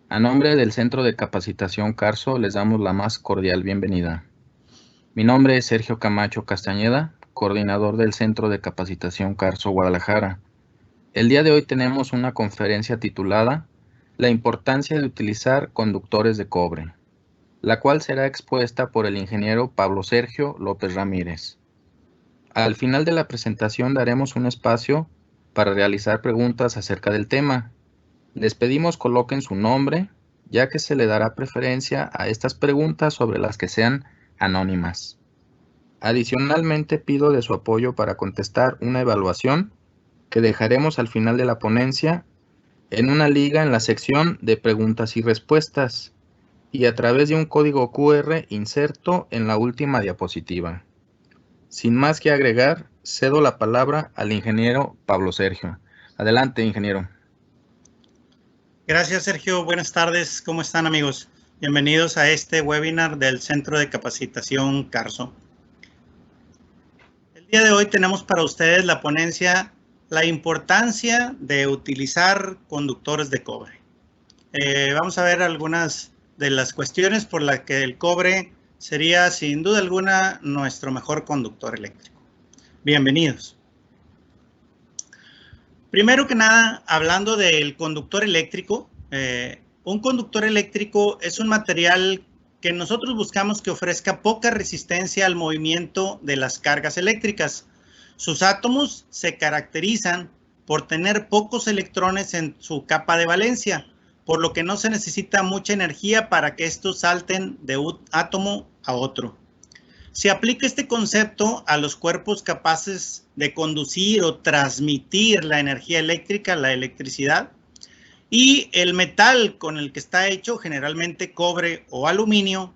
A nombre del Centro de Capacitación Carso, les damos la más cordial bienvenida. Mi nombre es Sergio Camacho Castañeda, coordinador del Centro de Capacitación Carso Guadalajara. El día de hoy tenemos una conferencia titulada La importancia de utilizar conductores de cobre, la cual será expuesta por el ingeniero Pablo Sergio López Ramírez. Al final de la presentación daremos un espacio para realizar preguntas acerca del tema. Les pedimos coloquen su nombre, ya que se le dará preferencia a estas preguntas sobre las que sean anónimas. Adicionalmente, pido de su apoyo para contestar una evaluación que dejaremos al final de la ponencia en una liga en la sección de preguntas y respuestas y a través de un código QR inserto en la última diapositiva. Sin más que agregar, cedo la palabra al ingeniero Pablo Sergio. Adelante, ingeniero. Gracias, Sergio. Buenas tardes. ¿Cómo están, amigos? Bienvenidos a este webinar del Centro de Capacitación Carso. El día de hoy tenemos para ustedes la ponencia La importancia de utilizar conductores de cobre. Vamos a ver algunas de las cuestiones por las que el cobre sería, sin duda alguna, nuestro mejor conductor eléctrico. Bienvenidos. Primero que nada, hablando del conductor eléctrico, un conductor eléctrico es un material que nosotros buscamos que ofrezca poca resistencia al movimiento de las cargas eléctricas. Sus átomos se caracterizan por tener pocos electrones en su capa de valencia, por lo que no se necesita mucha energía para que estos salten de un átomo a otro. Se aplica este concepto a los cuerpos capaces de conducir o transmitir la energía eléctrica, la electricidad, y el metal con el que está hecho, generalmente cobre o aluminio,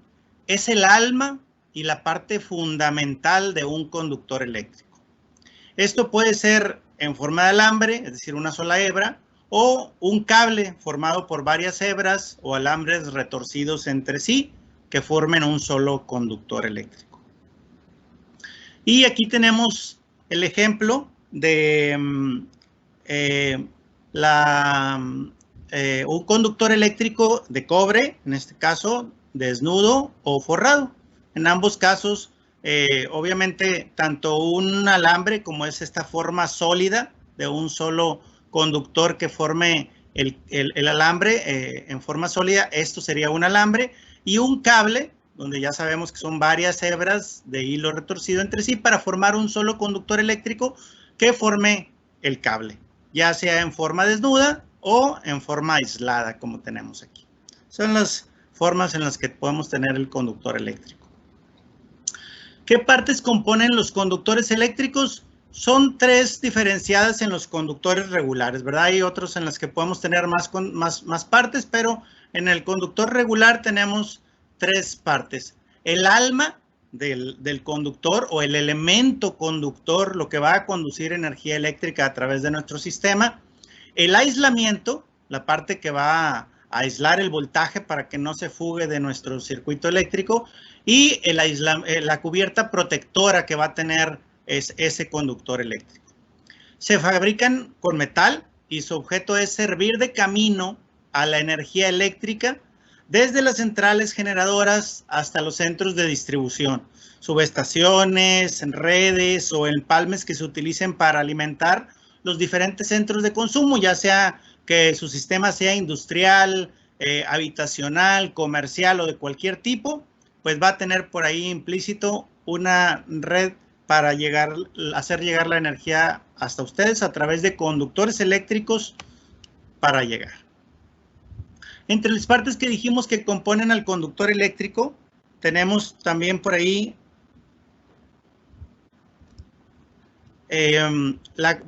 es el alma y la parte fundamental de un conductor eléctrico. Esto puede ser en forma de alambre, es decir, una sola hebra, o un cable formado por varias hebras o alambres retorcidos entre sí que formen un solo conductor eléctrico. Y aquí tenemos el ejemplo de un conductor eléctrico de cobre, en este caso desnudo o forrado. En ambos casos, obviamente, tanto un alambre como es esta forma sólida de un solo conductor que forme el alambre en forma sólida, esto sería un alambre, y un cable, donde ya sabemos que son varias hebras de hilo retorcido entre sí para formar un solo conductor eléctrico que forme el cable, ya sea en forma desnuda o en forma aislada, como tenemos aquí. Son las formas en las que podemos tener el conductor eléctrico. ¿Qué partes componen los conductores eléctricos? Son tres diferenciadas en los conductores regulares, ¿verdad? Hay otros en los que podemos tener más partes, pero en el conductor regular tenemos tres partes. El alma del conductor o el elemento conductor, lo que va a conducir energía eléctrica a través de nuestro sistema. El aislamiento, la parte que va a aislar el voltaje para que no se fugue de nuestro circuito eléctrico. Y la cubierta protectora que va a tener ese conductor eléctrico. Se fabrican con metal y su objeto es servir de camino a la energía eléctrica desde las centrales generadoras hasta los centros de distribución, subestaciones, redes o empalmes que se utilicen para alimentar los diferentes centros de consumo, ya sea que su sistema sea industrial, habitacional, comercial o de cualquier tipo, pues va a tener por ahí implícito una red para hacer llegar la energía hasta ustedes a través de conductores eléctricos para llegar. Entre las partes que dijimos que componen al conductor eléctrico, tenemos también por ahí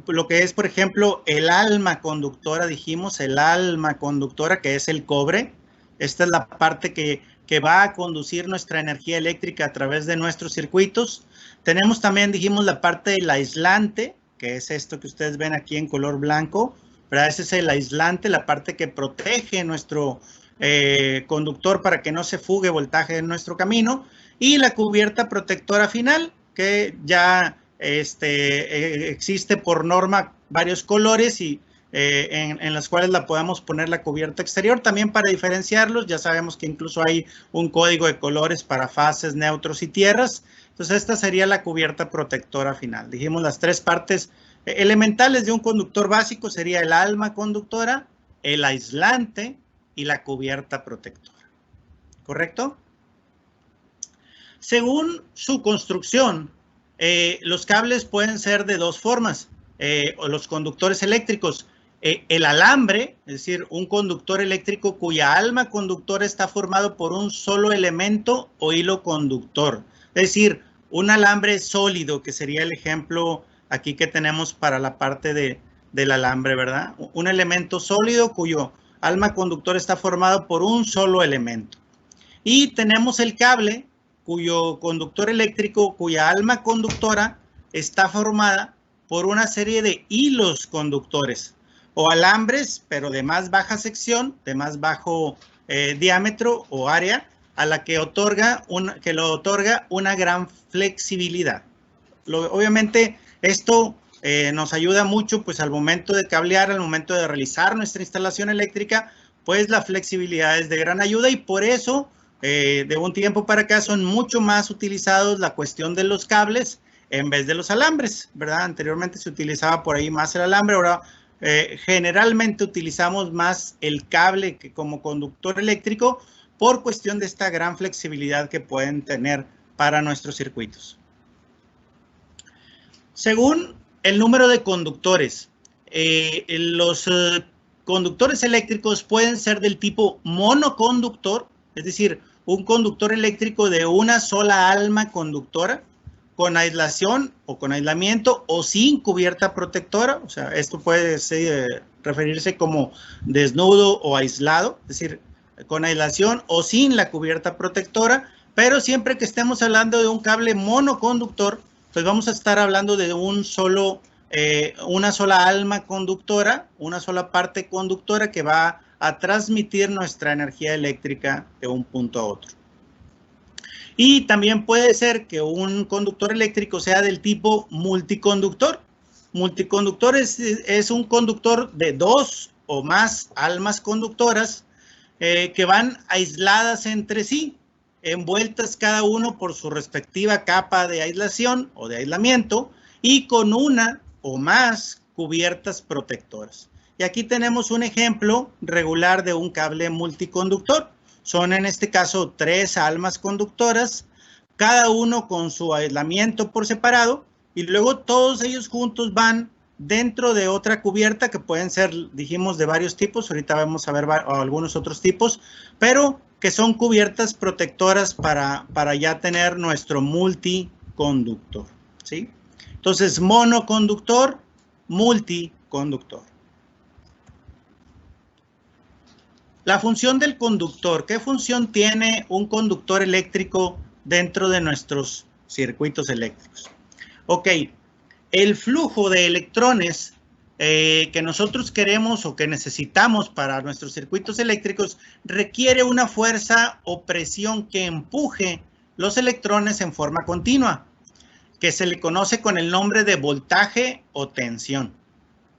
lo que es, por ejemplo, el alma conductora, dijimos, el alma conductora, que es el cobre. Esta es la parte que va a conducir nuestra energía eléctrica a través de nuestros circuitos. Tenemos también, dijimos, la parte del aislante, que es esto que ustedes ven aquí en color blanco, ¿verdad? Ese es el aislante, la parte que protege nuestro conductor para que no se fugue voltaje en nuestro camino. Y la cubierta protectora final, que ya existe por norma varios colores y en las cuales la podemos poner la cubierta exterior. También para diferenciarlos, ya sabemos que incluso hay un código de colores para fases, neutros y tierras. Entonces esta sería la cubierta protectora final. Dijimos las tres partes elementales de un conductor básico sería el alma conductora, el aislante y la cubierta protectora. ¿Correcto? Según su construcción, los cables pueden ser de dos formas, o los conductores eléctricos. El alambre, es decir, un conductor eléctrico cuya alma conductora está formado por un solo elemento o hilo conductor. Es decir, un alambre sólido, que sería el ejemplo aquí que tenemos para la parte del alambre, ¿verdad? Un elemento sólido cuyo alma conductora está formado por un solo elemento. Y tenemos el cable cuyo conductor eléctrico, cuya alma conductora está formada por una serie de hilos conductores o alambres, pero de más baja sección, de más bajo diámetro o área, a la que lo otorga una gran flexibilidad. Obviamente esto nos ayuda mucho pues al momento de cablear, al momento de realizar nuestra instalación eléctrica, pues la flexibilidad es de gran ayuda y por eso de un tiempo para acá son mucho más utilizados la cuestión de los cables en vez de los alambres, ¿verdad? Anteriormente se utilizaba por ahí más el alambre, ahora generalmente utilizamos más el cable que como conductor eléctrico por cuestión de esta gran flexibilidad que pueden tener para nuestros circuitos. Según el número de conductores, los conductores eléctricos pueden ser del tipo monoconductor, es decir, un conductor eléctrico de una sola alma conductora, con aislación o con aislamiento o sin cubierta protectora. O sea, esto puede referirse como desnudo o aislado, es decir, con aislación o sin la cubierta protectora, pero siempre que estemos hablando de un cable monoconductor, pues vamos a estar hablando de una sola alma conductora, una sola parte conductora que va a transmitir nuestra energía eléctrica de un punto a otro. Y también puede ser que un conductor eléctrico sea del tipo multiconductor. Multiconductor es un conductor de dos o más almas conductoras que van aisladas entre sí, envueltas cada uno por su respectiva capa de aislación o de aislamiento y con una o más cubiertas protectoras. Y aquí tenemos un ejemplo regular de un cable multiconductor. Son en este caso 3 almas conductoras, cada uno con su aislamiento por separado y luego todos ellos juntos van dentro de otra cubierta que pueden ser, dijimos, de varios tipos. Ahorita vamos a ver algunos otros tipos, pero que son cubiertas protectoras para ya tener nuestro multiconductor, ¿sí? Entonces, monoconductor, multiconductor. La función del conductor. ¿Qué función tiene un conductor eléctrico dentro de nuestros circuitos eléctricos? Ok, el flujo de electrones que nosotros queremos o que necesitamos para nuestros circuitos eléctricos requiere una fuerza o presión que empuje los electrones en forma continua, que se le conoce con el nombre de voltaje o tensión.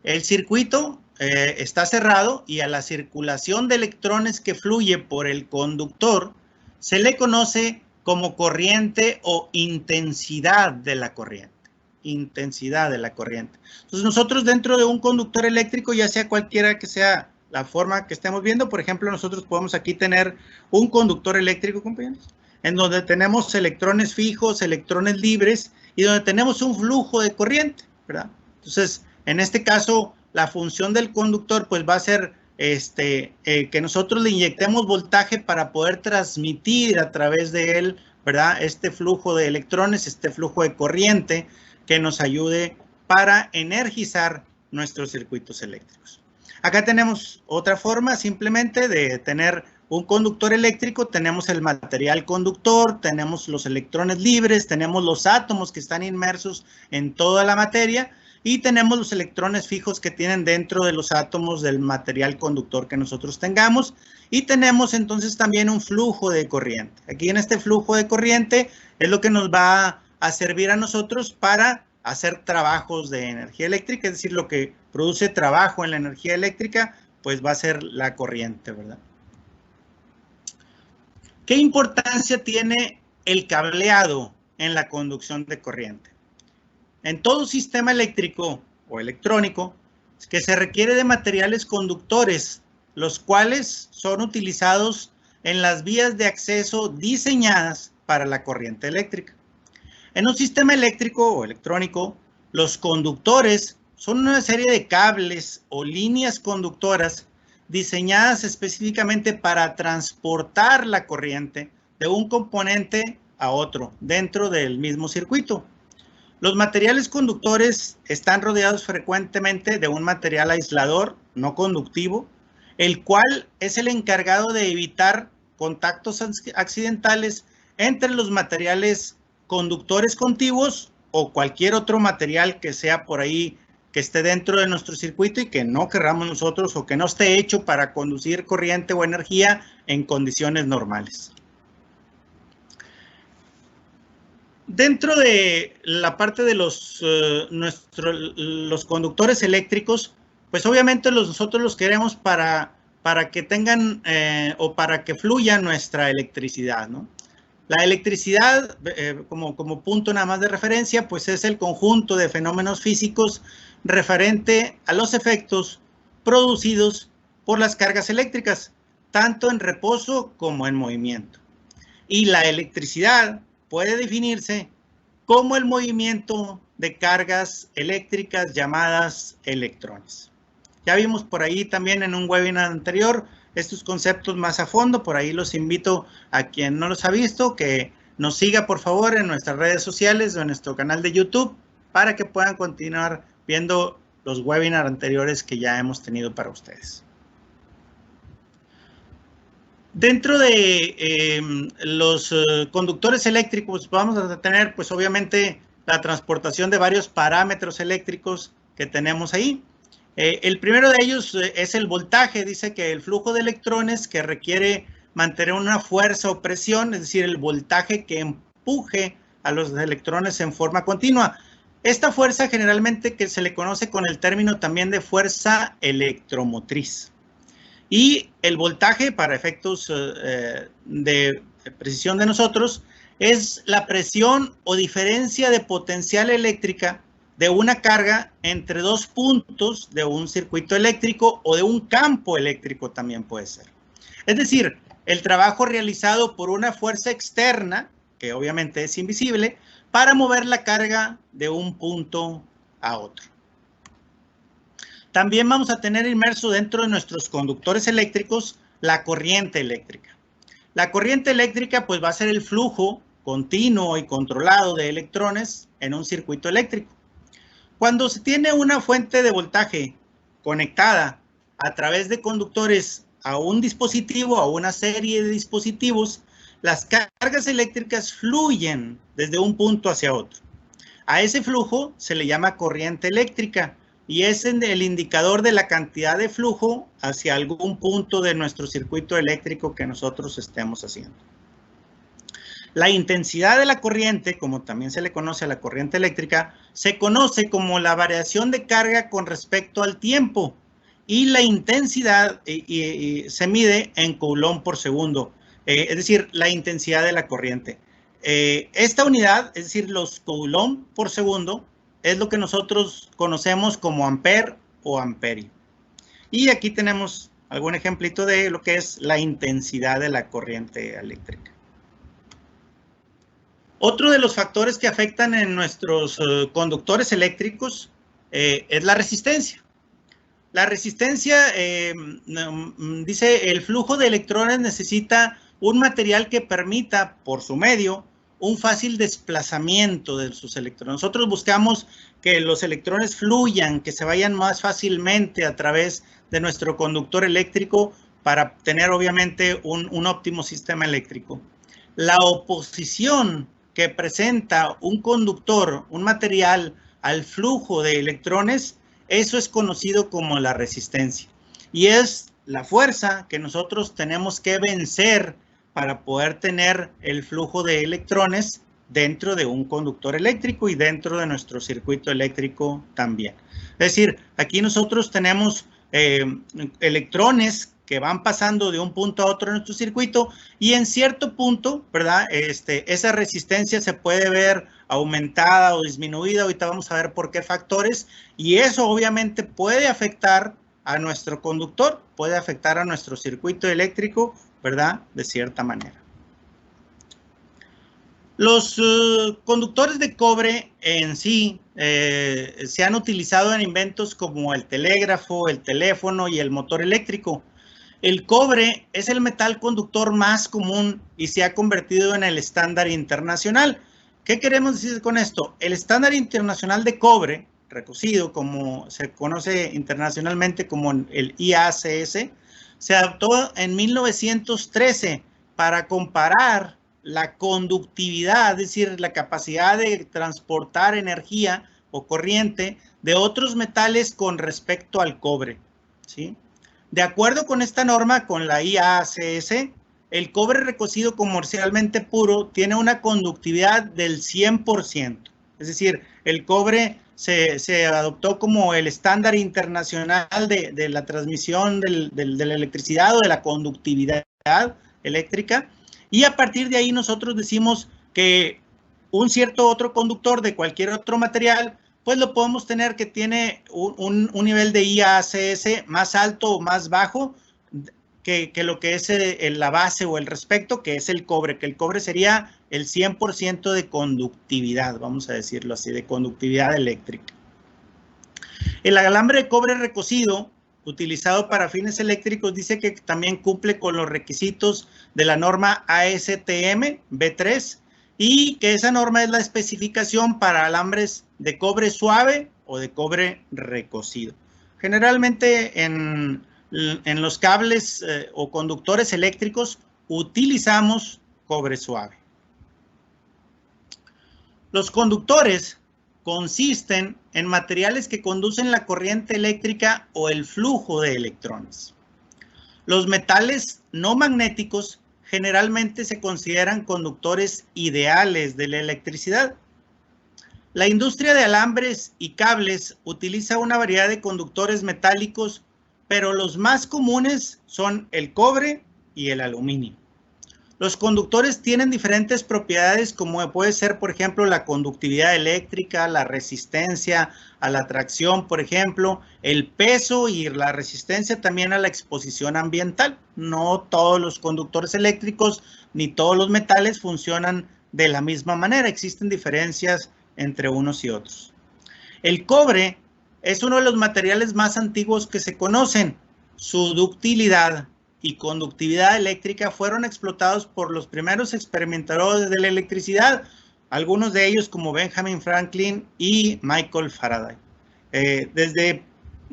El circuito está cerrado y a la circulación de electrones que fluye por el conductor se le conoce como corriente o intensidad de la corriente. Intensidad de la corriente. Entonces nosotros dentro de un conductor eléctrico, ya sea cualquiera que sea la forma que estemos viendo, por ejemplo, nosotros podemos aquí tener un conductor eléctrico, compañeros, en donde tenemos electrones fijos, electrones libres y donde tenemos un flujo de corriente, ¿verdad? Entonces, en este caso, la función del conductor pues va a ser que nosotros le inyectemos voltaje para poder transmitir a través de él, ¿verdad? Este flujo de electrones, este flujo de corriente que nos ayude para energizar nuestros circuitos eléctricos. Acá tenemos otra forma simplemente de tener un conductor eléctrico. Tenemos el material conductor, tenemos los electrones libres, tenemos los átomos que están inmersos en toda la materia y tenemos los electrones fijos que tienen dentro de los átomos del material conductor que nosotros tengamos y tenemos entonces también un flujo de corriente. Aquí en este flujo de corriente es lo que nos va a servir a nosotros para hacer trabajos de energía eléctrica, es decir, lo que produce trabajo en la energía eléctrica, pues va a ser la corriente, ¿verdad? ¿Qué importancia tiene el cableado en la conducción de corriente? En todo sistema eléctrico o electrónico, que se requiere de materiales conductores, los cuales son utilizados en las vías de acceso diseñadas para la corriente eléctrica. En un sistema eléctrico o electrónico, los conductores son una serie de cables o líneas conductoras diseñadas específicamente para transportar la corriente de un componente a otro dentro del mismo circuito. Los materiales conductores están rodeados frecuentemente de un material aislador no conductivo, el cual es el encargado de evitar contactos accidentales entre los materiales conductores contiguos o cualquier otro material que sea por ahí que esté dentro de nuestro circuito y que no querramos nosotros o que no esté hecho para conducir corriente o energía en condiciones normales. Dentro de la parte de los conductores eléctricos, pues obviamente nosotros los queremos para que tengan o para que fluya nuestra electricidad, ¿no? La electricidad, como punto nada más de referencia, pues es el conjunto de fenómenos físicos referente a los efectos producidos por las cargas eléctricas, tanto en reposo como en movimiento. Y la electricidad puede definirse como el movimiento de cargas eléctricas llamadas electrones. Ya vimos por ahí también en un webinar anterior estos conceptos más a fondo. Por ahí los invito a quien no los ha visto que nos siga por favor en nuestras redes sociales o en nuestro canal de YouTube para que puedan continuar viendo los webinars anteriores que ya hemos tenido para ustedes. Dentro de los conductores eléctricos vamos a tener pues obviamente la transportación de varios parámetros eléctricos que tenemos ahí. El primero de ellos es el voltaje. Dice que el flujo de electrones que requiere mantener una fuerza o presión, es decir, el voltaje que empuje a los electrones en forma continua. Esta fuerza generalmente que se le conoce con el término también de fuerza electromotriz. Y el voltaje, para efectos de precisión de nosotros, es la presión o diferencia de potencial eléctrica de una carga entre dos puntos de un circuito eléctrico o de un campo eléctrico también puede ser. Es decir, el trabajo realizado por una fuerza externa, que obviamente es invisible, para mover la carga de un punto a otro. También vamos a tener inmerso dentro de nuestros conductores eléctricos la corriente eléctrica. La corriente eléctrica pues va a ser el flujo continuo y controlado de electrones en un circuito eléctrico. Cuando se tiene una fuente de voltaje conectada a través de conductores a un dispositivo, a una serie de dispositivos, las cargas eléctricas fluyen desde un punto hacia otro. A ese flujo se le llama corriente eléctrica y es el indicador de la cantidad de flujo hacia algún punto de nuestro circuito eléctrico que nosotros estemos haciendo. La intensidad de la corriente, como también se le conoce a la corriente eléctrica, se conoce como la variación de carga con respecto al tiempo y la intensidad se mide en coulomb por segundo, es decir, la intensidad de la corriente. Esta unidad, es decir, los coulomb por segundo, es lo que nosotros conocemos como ampere o amperio. Y aquí tenemos algún ejemplito de lo que es la intensidad de la corriente eléctrica. Otro de los factores que afectan en nuestros conductores eléctricos es la resistencia. La resistencia, dice, el flujo de electrones necesita un material que permita, por su medio, un fácil desplazamiento de sus electrones. Nosotros buscamos que los electrones fluyan, que se vayan más fácilmente a través de nuestro conductor eléctrico para tener, obviamente, un óptimo sistema eléctrico. La oposición que presenta un conductor, un material, al flujo de electrones, eso es conocido como la resistencia. Y es la fuerza que nosotros tenemos que vencer para poder tener el flujo de electrones dentro de un conductor eléctrico y dentro de nuestro circuito eléctrico también. Es decir, aquí nosotros tenemos electrones que van pasando de un punto a otro en nuestro circuito y en cierto punto, ¿verdad? Esa resistencia se puede ver aumentada o disminuida. Ahorita vamos a ver por qué factores, y eso obviamente puede afectar a nuestro conductor, puede afectar a nuestro circuito eléctrico, ¿verdad? De cierta manera. Los conductores de cobre en sí se han utilizado en inventos como el telégrafo, el teléfono y el motor eléctrico. El cobre es el metal conductor más común y se ha convertido en el estándar internacional. ¿Qué queremos decir con esto? El estándar internacional de cobre recocido, como se conoce internacionalmente como el IACS, se adoptó en 1913 para comparar la conductividad, es decir, la capacidad de transportar energía o corriente de otros metales con respecto al cobre, ¿sí? De acuerdo con esta norma, con la IACS, el cobre recocido comercialmente puro tiene una conductividad del 100%. Es decir, el cobre se adoptó como el estándar internacional de la transmisión de la electricidad o de la conductividad eléctrica. Y a partir de ahí nosotros decimos que un cierto otro conductor de cualquier otro material, pues lo podemos tener que tiene un nivel de IACS más alto o más bajo que lo que es la base o el respecto, que es el cobre, que el cobre sería el 100% de conductividad, vamos a decirlo así, de conductividad eléctrica. El alambre de cobre recocido, utilizado para fines eléctricos, dice que también cumple con los requisitos de la norma ASTM B3 y que esa norma es la especificación para alambres de cobre suave o de cobre recocido. Generalmente en los cables o conductores eléctricos utilizamos cobre suave. Los conductores consisten en materiales que conducen la corriente eléctrica o el flujo de electrones. Los metales no magnéticos generalmente se consideran conductores ideales de la electricidad. La industria de alambres y cables utiliza una variedad de conductores metálicos, pero los más comunes son el cobre y el aluminio. Los conductores tienen diferentes propiedades, como puede ser, por ejemplo, la conductividad eléctrica, la resistencia a la tracción, por ejemplo, el peso y la resistencia también a la exposición ambiental. No todos los conductores eléctricos ni todos los metales funcionan de la misma manera. Existen diferencias entre unos y otros. El cobre es uno de los materiales más antiguos que se conocen. Su ductilidad y conductividad eléctrica fueron explotados por los primeros experimentadores de la electricidad, algunos de ellos como Benjamin Franklin y Michael Faraday.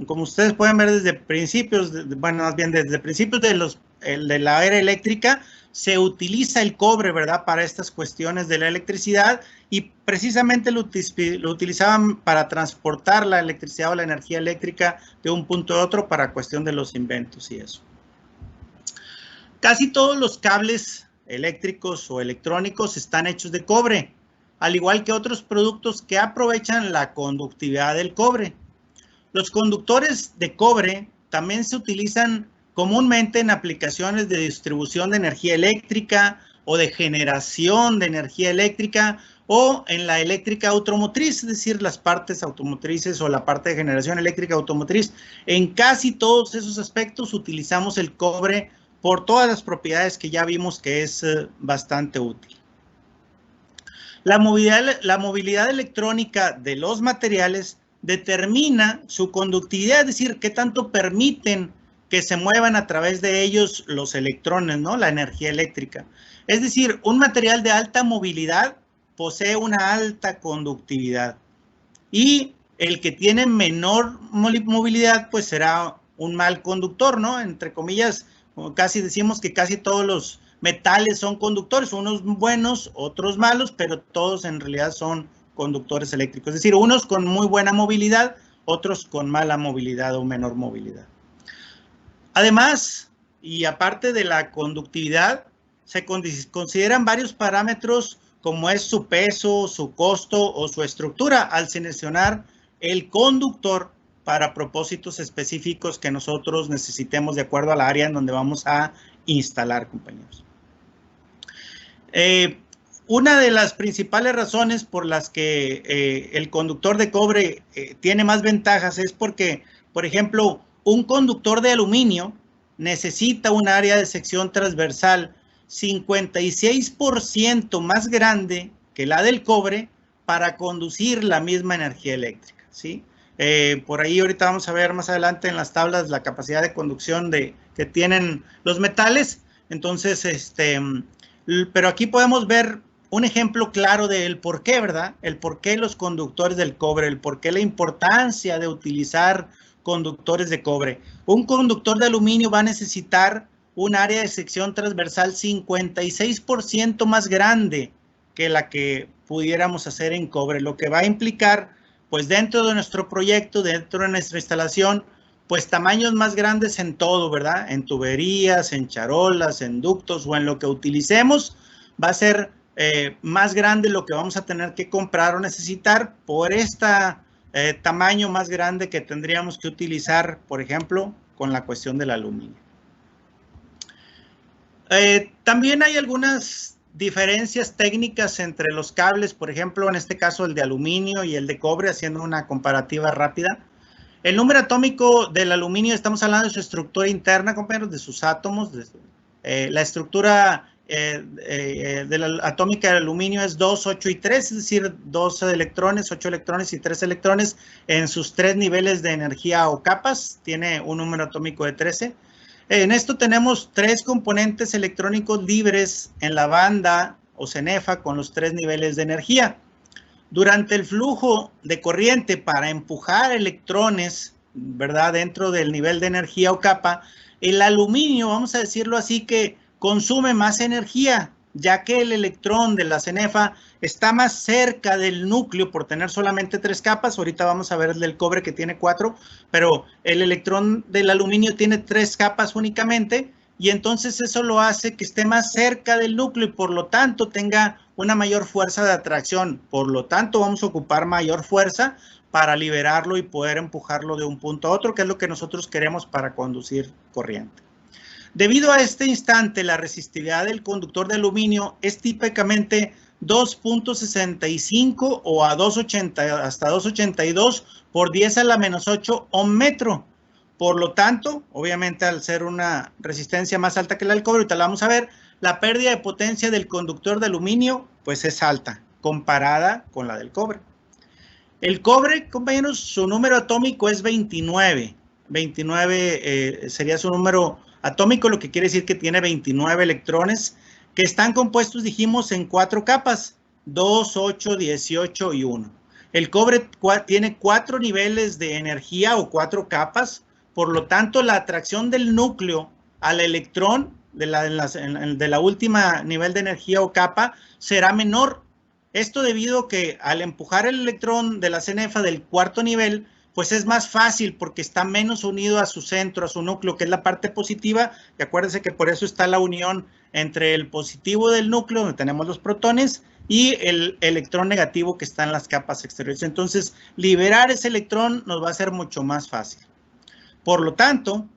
Como ustedes pueden ver, desde principios, desde principios de la era eléctrica, se utiliza el cobre, ¿verdad?, para estas cuestiones de la electricidad, y precisamente lo utilizaban para transportar la electricidad o la energía eléctrica de un punto a otro para cuestión de los inventos y eso. Casi todos los cables eléctricos o electrónicos están hechos de cobre, al igual que otros productos que aprovechan la conductividad del cobre. Los conductores de cobre también se utilizan comúnmente en aplicaciones de distribución de energía eléctrica o de generación de energía eléctrica o en la eléctrica automotriz, es decir, las partes automotrices o la parte de generación eléctrica automotriz. En casi todos esos aspectos utilizamos el cobre por todas las propiedades que ya vimos que es bastante útil. La movilidad electrónica de los materiales determina su conductividad, es decir, qué tanto permiten que se muevan a través de ellos los electrones, ¿no? La energía eléctrica. Es decir, un material de alta movilidad posee una alta conductividad y el que tiene menor movilidad pues será un mal conductor, ¿no? Entre comillas, casi decimos que casi todos los metales son conductores, unos buenos, otros malos, pero todos en realidad son conductores eléctricos. Es decir, unos con muy buena movilidad, otros con mala movilidad o menor movilidad. Además, y aparte de la conductividad, se consideran varios parámetros como es su peso, su costo o su estructura al seleccionar el conductor para propósitos específicos que nosotros necesitemos de acuerdo al área en donde vamos a instalar, compañeros. Una de las principales razones por las que el conductor de cobre tiene más ventajas es porque, por ejemplo, un conductor de aluminio necesita un área de sección transversal 56% más grande que la del cobre para conducir la misma energía eléctrica, ¿sí? Por ahí ahorita vamos a ver más adelante en las tablas la capacidad de conducción que tienen los metales. Entonces, pero aquí podemos ver un ejemplo claro del por qué, ¿verdad? El por qué los conductores del cobre, el por qué la importancia de utilizar conductores de cobre. Un conductor de aluminio va a necesitar un área de sección transversal 56% más grande que la que pudiéramos hacer en cobre, lo que va a implicar, pues dentro de nuestro proyecto, dentro de nuestra instalación, pues tamaños más grandes en todo, ¿verdad? En tuberías, en charolas, en ductos o en lo que utilicemos, va a ser más grande lo que vamos a tener que comprar o necesitar por tamaño más grande que tendríamos que utilizar, por ejemplo, con la cuestión del aluminio. También hay algunas diferencias técnicas entre los cables, por ejemplo, en este caso el de aluminio y el de cobre, haciendo una comparativa rápida. El número atómico del aluminio, estamos hablando de su estructura interna, compañeros, de sus átomos. La estructura de la atómica del aluminio es 2, 8 y 3, es decir, 2 electrones, 8 electrones y 3 electrones en sus 3 niveles de energía o capas. Tiene un número atómico de 13. En esto tenemos 3 componentes electrónicos libres en la banda o cenefa con los 3 niveles de energía. Durante el flujo de corriente para empujar electrones, ¿verdad?, dentro del nivel de energía o capa, el aluminio, vamos a decirlo así, que consume más energía, ya que el electrón de la cenefa está más cerca del núcleo por tener solamente 3 capas. Ahorita vamos a ver el del cobre que tiene 4, pero el electrón del aluminio tiene 3 capas únicamente, y entonces eso lo hace que esté más cerca del núcleo y por lo tanto tenga una mayor fuerza de atracción. Por lo tanto, vamos a ocupar mayor fuerza para liberarlo y poder empujarlo de un punto a otro, que es lo que nosotros queremos para conducir corriente. Debido a este instante, la resistividad del conductor de aluminio es típicamente 2.65 o a 2.80 hasta 2.82 por 10 a la menos 8 ohm metro. Por lo tanto, obviamente al ser una resistencia más alta que la del cobre, ahorita la vamos a ver, la pérdida de potencia del conductor de aluminio pues es alta comparada con la del cobre. El cobre, compañeros, su número atómico es 29. 29 sería su número atómico, lo que quiere decir que tiene 29 electrones que están compuestos, dijimos, en 4 capas, 2, 8, 18 y 1. El cobre tiene 4 niveles de energía o 4 capas, por lo tanto la atracción del núcleo al electrón de la última nivel de energía o capa será menor. Esto debido a que al empujar el electrón de la cenefa del cuarto nivel, pues es más fácil porque está menos unido a su centro, a su núcleo, que es la parte positiva. Y acuérdense que por eso está la unión entre el positivo del núcleo, donde tenemos los protones, y el electrón negativo que está en las capas exteriores. Entonces, liberar ese electrón nos va a ser mucho más fácil. Por lo tanto,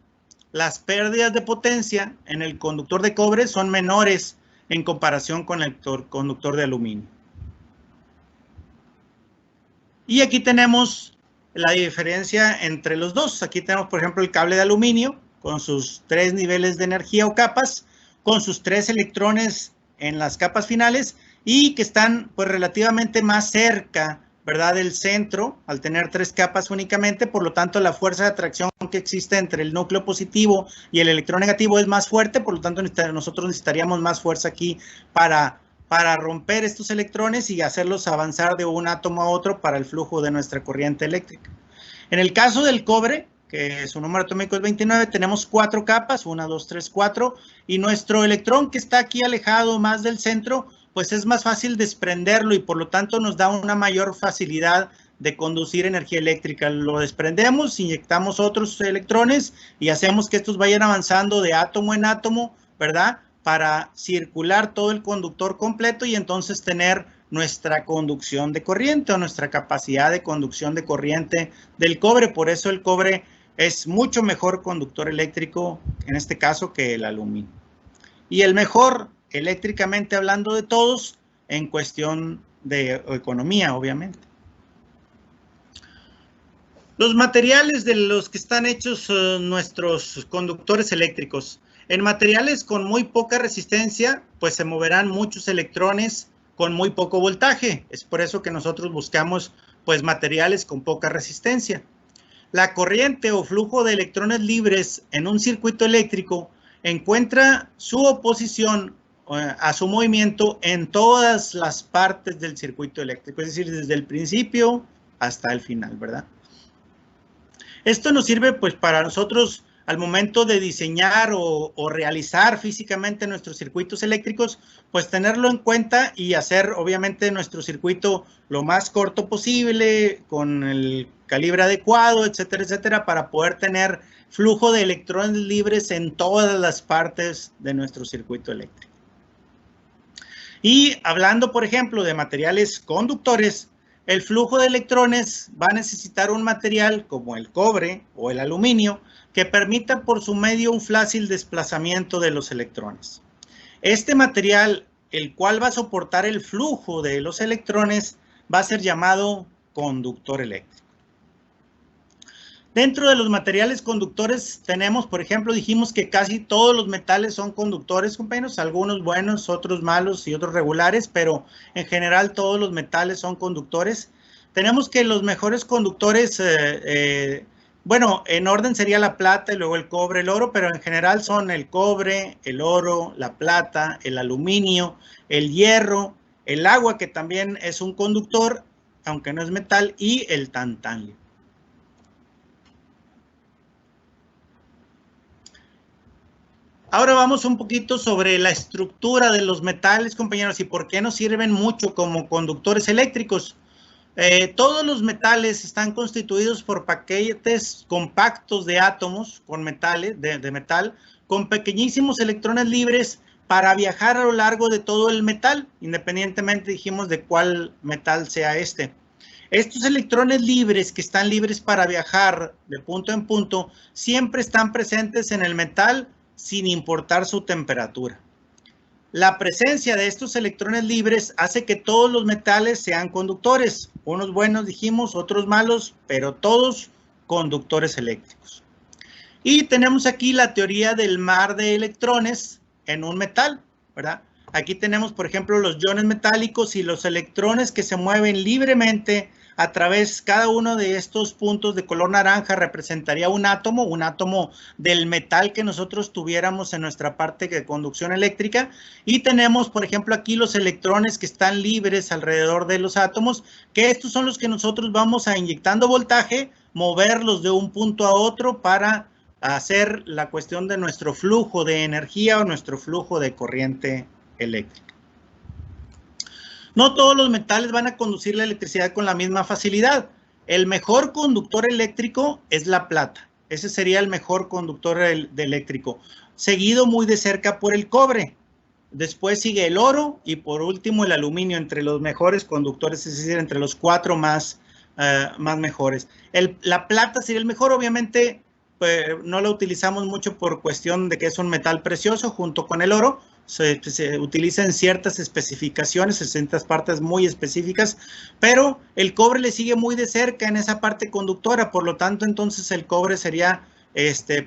las pérdidas de potencia en el conductor de cobre son menores en comparación con el conductor de aluminio. Y aquí tenemos la diferencia entre los dos. Aquí tenemos, por ejemplo, el cable de aluminio con sus 3 niveles de energía o capas, con sus 3 electrones en las capas finales y que están pues relativamente más cerca, ¿verdad?, del centro, al tener 3 capas únicamente. Por lo tanto, la fuerza de atracción que existe entre el núcleo positivo y el electrón negativo es más fuerte. Por lo tanto, nosotros necesitaríamos más fuerza aquí para romper estos electrones y hacerlos avanzar de un átomo a otro para el flujo de nuestra corriente eléctrica. En el caso del cobre, que su número atómico es 29, tenemos 4 capas, 1, 2, 3, 4, y nuestro electrón que está aquí alejado más del centro, pues es más fácil desprenderlo y por lo tanto nos da una mayor facilidad de conducir energía eléctrica. Lo desprendemos, inyectamos otros electrones y hacemos que estos vayan avanzando de átomo en átomo, ¿verdad?, para circular todo el conductor completo y entonces tener nuestra conducción de corriente o nuestra capacidad de conducción de corriente del cobre. Por eso el cobre es mucho mejor conductor eléctrico, en este caso, que el aluminio. Y el mejor, eléctricamente hablando de todos, en cuestión de economía, obviamente. Los materiales de los que están hechos nuestros conductores eléctricos. En materiales con muy poca resistencia, pues se moverán muchos electrones con muy poco voltaje. Es por eso que nosotros buscamos pues materiales con poca resistencia. La corriente o flujo de electrones libres en un circuito eléctrico encuentra su oposición a su movimiento en todas las partes del circuito eléctrico, es decir, desde el principio hasta el final, ¿verdad? Esto nos sirve pues para nosotros al momento de diseñar o realizar físicamente nuestros circuitos eléctricos, pues tenerlo en cuenta y hacer obviamente nuestro circuito lo más corto posible, con el calibre adecuado, etcétera, etcétera, para poder tener flujo de electrones libres en todas las partes de nuestro circuito eléctrico. Y hablando, por ejemplo, de materiales conductores, el flujo de electrones va a necesitar un material como el cobre o el aluminio que permita por su medio un fácil desplazamiento de los electrones. Este material, el cual va a soportar el flujo de los electrones, va a ser llamado conductor eléctrico. Dentro de los materiales conductores tenemos, por ejemplo, dijimos que casi todos los metales son conductores, compañeros, algunos buenos, otros malos y otros regulares, pero en general todos los metales son conductores. Tenemos que los mejores conductores, bueno, en orden sería la plata y luego el cobre, el oro, pero en general son el cobre, el oro, la plata, el aluminio, el hierro, el agua, que también es un conductor, aunque no es metal, y el tantalio. Ahora vamos un poquito sobre la estructura de los metales, compañeros, y por qué nos sirven mucho como conductores eléctricos. Todos los metales están constituidos por paquetes compactos de átomos con metales, de metal, con pequeñísimos electrones libres para viajar a lo largo de todo el metal, independientemente, dijimos, de cuál metal sea este. Estos electrones libres, que están libres para viajar de punto en punto, siempre están presentes en el metal, sin importar su temperatura. La presencia de estos electrones libres hace que todos los metales sean conductores. Unos buenos, dijimos, otros malos, pero todos conductores eléctricos. Y tenemos aquí la teoría del mar de electrones en un metal, ¿verdad? Aquí tenemos, por ejemplo, los iones metálicos y los electrones que se mueven libremente a través, cada uno de estos puntos de color naranja representaría un átomo del metal que nosotros tuviéramos en nuestra parte de conducción eléctrica. Y tenemos, por ejemplo, aquí los electrones que están libres alrededor de los átomos, que estos son los que nosotros vamos a, inyectando voltaje, moverlos de un punto a otro para hacer la cuestión de nuestro flujo de energía o nuestro flujo de corriente eléctrica. No todos los metales van a conducir la electricidad con la misma facilidad. El mejor conductor eléctrico es la plata. Ese sería el mejor conductor eléctrico, seguido muy de cerca por el cobre. Después sigue el oro y por último el aluminio, entre los mejores conductores, es decir, entre los cuatro más mejores. La plata sería el mejor, obviamente no lo utilizamos mucho por cuestión de que es un metal precioso junto con el oro. Se utiliza en ciertas especificaciones, en ciertas partes muy específicas, pero el cobre le sigue muy de cerca en esa parte conductora, por lo tanto, entonces el cobre sería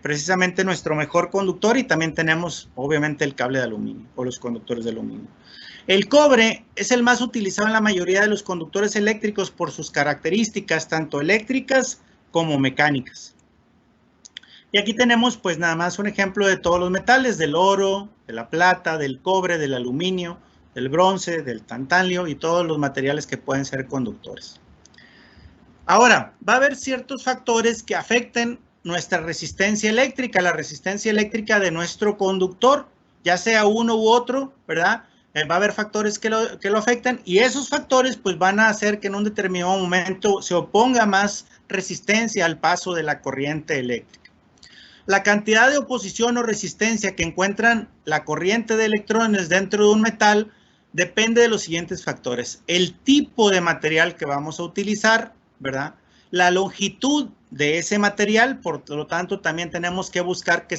precisamente nuestro mejor conductor, y también tenemos, obviamente, el cable de aluminio o los conductores de aluminio. El cobre es el más utilizado en la mayoría de los conductores eléctricos por sus características, tanto eléctricas como mecánicas. Y aquí tenemos pues nada más un ejemplo de todos los metales, del oro, de la plata, del cobre, del aluminio, del bronce, del tantalio y todos los materiales que pueden ser conductores. Ahora, va a haber ciertos factores que afecten nuestra resistencia eléctrica, la resistencia eléctrica de nuestro conductor, ya sea uno u otro, ¿verdad? Va a haber factores que lo afectan, y esos factores pues van a hacer que en un determinado momento se oponga más resistencia al paso de la corriente eléctrica. La cantidad de oposición o resistencia que encuentran la corriente de electrones dentro de un metal depende de los siguientes factores. El tipo de material que vamos a utilizar, ¿verdad? La longitud de ese material, por lo tanto, también tenemos que buscar que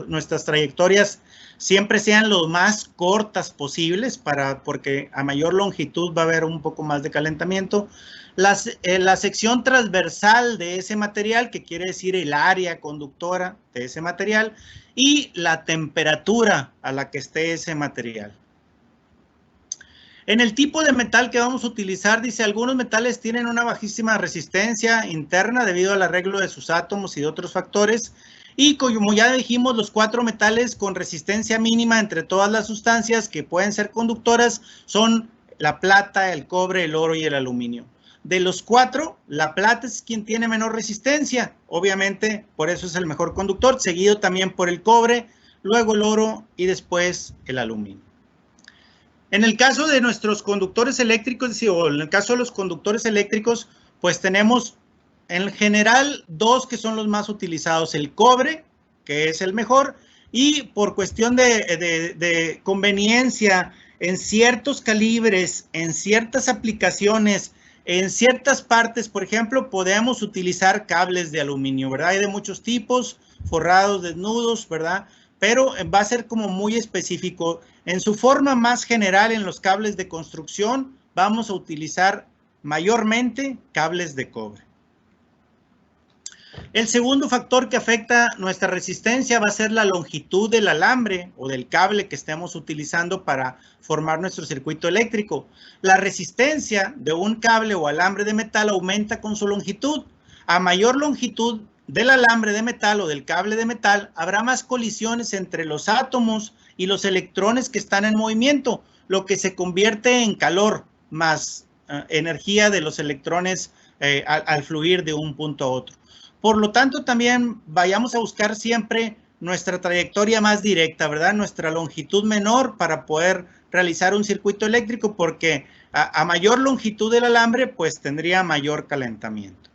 nuestras trayectorias siempre sean lo más cortas posibles, porque a mayor longitud va a haber un poco más de calentamiento. La sección transversal de ese material, que quiere decir el área conductora de ese material, y la temperatura a la que esté ese material. En el tipo de metal que vamos a utilizar, dice, algunos metales tienen una bajísima resistencia interna debido al arreglo de sus átomos y de otros factores. Y como ya dijimos, los 4 metales con resistencia mínima entre todas las sustancias que pueden ser conductoras son la plata, el cobre, el oro y el aluminio. De los 4, la plata es quien tiene menor resistencia. Obviamente, por eso es el mejor conductor, seguido también por el cobre, luego el oro y después el aluminio. En el caso de nuestros conductores eléctricos, o en el caso de los conductores eléctricos, pues tenemos en general 2 que son los más utilizados. El cobre, que es el mejor, y por cuestión de conveniencia, en ciertos calibres, en ciertas aplicaciones, en ciertas partes, por ejemplo, podemos utilizar cables de aluminio, ¿verdad? Hay de muchos tipos, forrados, desnudos, ¿verdad? Pero va a ser como muy específico. En su forma más general, en los cables de construcción, vamos a utilizar mayormente cables de cobre. El segundo factor que afecta nuestra resistencia va a ser la longitud del alambre o del cable que estemos utilizando para formar nuestro circuito eléctrico. La resistencia de un cable o alambre de metal aumenta con su longitud. A mayor longitud del alambre de metal o del cable de metal, habrá más colisiones entre los átomos y los electrones que están en movimiento, lo que se convierte en calor más energía de los electrones al fluir de un punto a otro. Por lo tanto, también vayamos a buscar siempre nuestra trayectoria más directa, ¿verdad? Nuestra longitud menor para poder realizar un circuito eléctrico, porque a mayor longitud del alambre, pues tendría mayor calentamiento.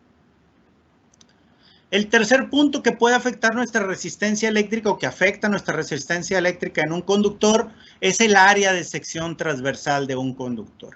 El tercer punto que puede afectar nuestra resistencia eléctrica o que afecta nuestra resistencia eléctrica en un conductor es el área de sección transversal de un conductor.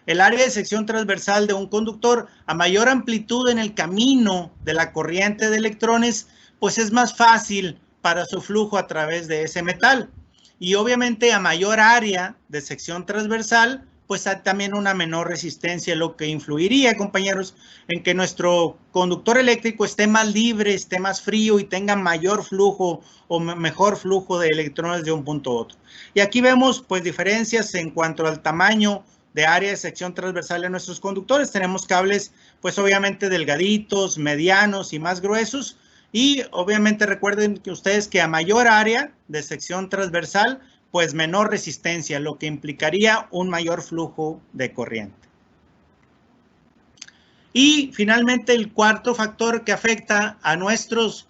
El área de sección transversal de un conductor, a mayor amplitud en el camino de la corriente de electrones, pues es más fácil para su flujo a través de ese metal. Y obviamente a mayor área de sección transversal, pues hay también una menor resistencia, lo que influiría, compañeros, en que nuestro conductor eléctrico esté más libre, esté más frío y tenga mayor flujo o mejor flujo de electrones de un punto a otro. Y aquí vemos pues diferencias en cuanto al tamaño de área de sección transversal de nuestros conductores. Tenemos cables pues obviamente delgaditos, medianos y más gruesos. Y obviamente recuerden que ustedes que a mayor área de sección transversal, pues menor resistencia, lo que implicaría un mayor flujo de corriente. Y finalmente el cuarto factor que afecta a nuestros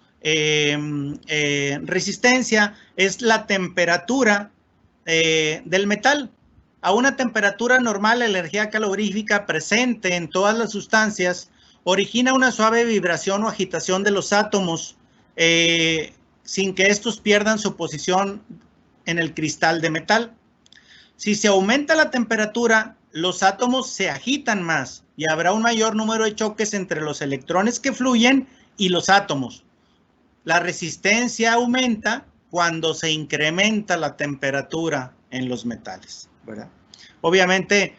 resistencia es la temperatura del metal. A una temperatura normal, la energía calorífica presente en todas las sustancias origina una suave vibración o agitación de los átomos sin que estos pierdan su posición en el cristal de metal. Si se aumenta la temperatura, los átomos se agitan más y habrá un mayor número de choques entre los electrones que fluyen y los átomos. La resistencia aumenta cuando se incrementa la temperatura en los metales, ¿verdad? Obviamente,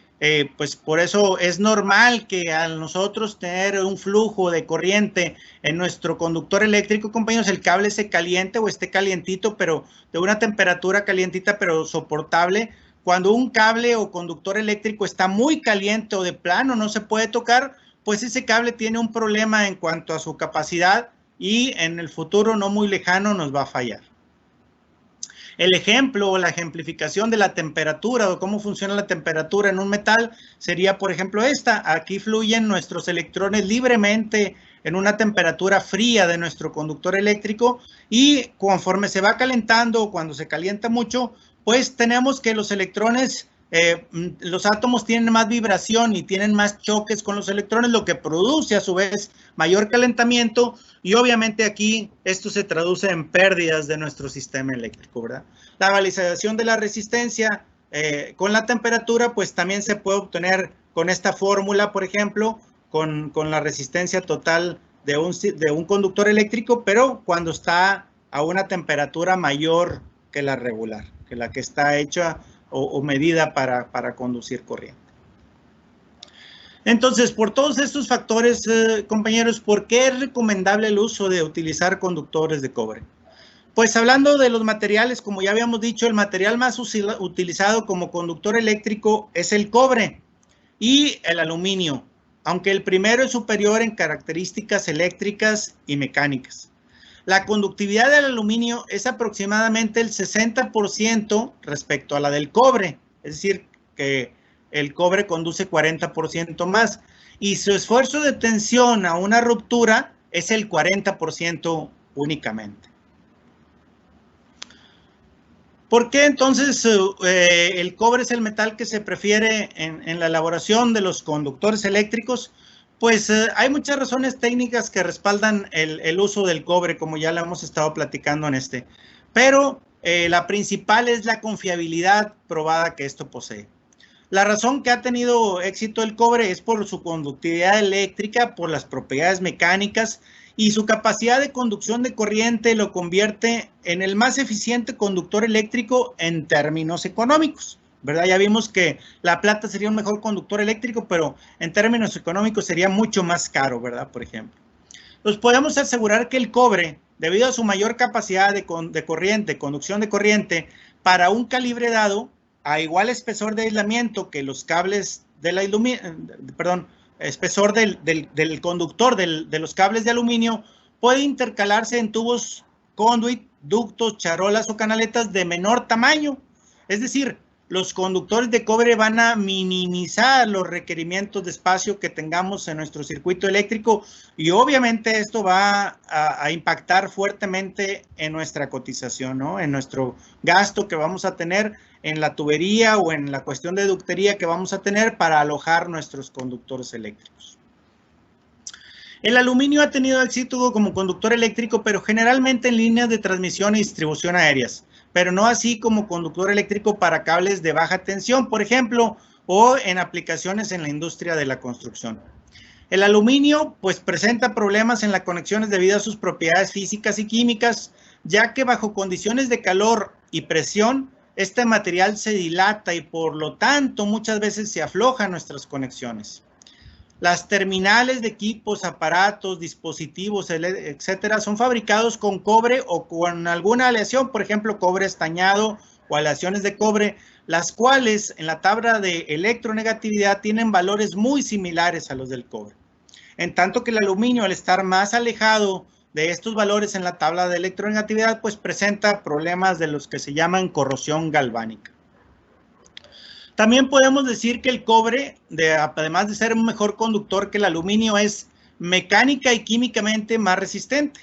pues por eso es normal que al nosotros tener un flujo de corriente en nuestro conductor eléctrico, compañeros, el cable se caliente o esté calientito, pero de una temperatura calientita pero soportable. Cuando un cable o conductor eléctrico está muy caliente o de plano no se puede tocar, pues ese cable tiene un problema en cuanto a su capacidad y en el futuro no muy lejano nos va a fallar. El ejemplo o la ejemplificación de la temperatura o cómo funciona la temperatura en un metal sería, por ejemplo, esta. Aquí fluyen nuestros electrones libremente en una temperatura fría de nuestro conductor eléctrico y conforme se va calentando o cuando se calienta mucho, pues tenemos que los electrones los átomos tienen más vibración y tienen más choques con los electrones, lo que produce a su vez mayor calentamiento, y obviamente aquí esto se traduce en pérdidas de nuestro sistema eléctrico, ¿verdad? La validación de la resistencia con la temperatura, pues también se puede obtener con esta fórmula, por ejemplo, con la resistencia total de un conductor eléctrico, pero cuando está a una temperatura mayor que la regular, que la que está hecha o medida para conducir corriente. Entonces, por todos estos factores, compañeros, ¿por qué es recomendable el uso de utilizar conductores de cobre? Pues hablando de los materiales, como ya habíamos dicho, el material más utilizado como conductor eléctrico es el cobre y el aluminio, aunque el primero es superior en características eléctricas y mecánicas. La conductividad del aluminio es aproximadamente el 60% respecto a la del cobre, es decir, que el cobre conduce 40% más, y su esfuerzo de tensión a una ruptura es el 40% únicamente. ¿Por qué entonces el cobre es el metal que se prefiere en la elaboración de los conductores eléctricos? Pues hay muchas razones técnicas que respaldan el uso del cobre, como ya lo hemos estado platicando en este. Pero la principal es la confiabilidad probada que esto posee. La razón que ha tenido éxito el cobre es por su conductividad eléctrica, por las propiedades mecánicas y su capacidad de conducción de corriente lo convierte en el más eficiente conductor eléctrico en términos económicos, ¿verdad? Ya vimos que la plata sería un mejor conductor eléctrico, pero en términos económicos sería mucho más caro, ¿verdad? Por ejemplo. Entonces podemos asegurar que el cobre, debido a su mayor capacidad de conducción de corriente, para un calibre dado, a igual espesor de aislamiento que los cables de la espesor del conductor de los cables de aluminio, puede intercalarse en tubos conduit, ductos, charolas o canaletas de menor tamaño. Es decir, los conductores de cobre van a minimizar los requerimientos de espacio que tengamos en nuestro circuito eléctrico y obviamente esto va a impactar fuertemente en nuestra cotización, ¿no? En nuestro gasto que vamos a tener en la tubería o en la cuestión de ductería que vamos a tener para alojar nuestros conductores eléctricos. El aluminio ha tenido éxito como conductor eléctrico, pero generalmente en líneas de transmisión y distribución aéreas, pero no así como conductor eléctrico para cables de baja tensión, por ejemplo, o en aplicaciones en la industria de la construcción. El aluminio, pues, presenta problemas en las conexiones debido a sus propiedades físicas y químicas, ya que bajo condiciones de calor y presión, este material se dilata y por lo tanto muchas veces se aflojan nuestras conexiones. Las terminales de equipos, aparatos, dispositivos, etcétera, son fabricados con cobre o con alguna aleación, por ejemplo, cobre estañado o aleaciones de cobre, las cuales en la tabla de electronegatividad tienen valores muy similares a los del cobre. En tanto que el aluminio, al estar más alejado de estos valores en la tabla de electronegatividad, pues presenta problemas de los que se llaman corrosión galvánica. También podemos decir que el cobre, además de ser un mejor conductor que el aluminio, es mecánica y químicamente más resistente.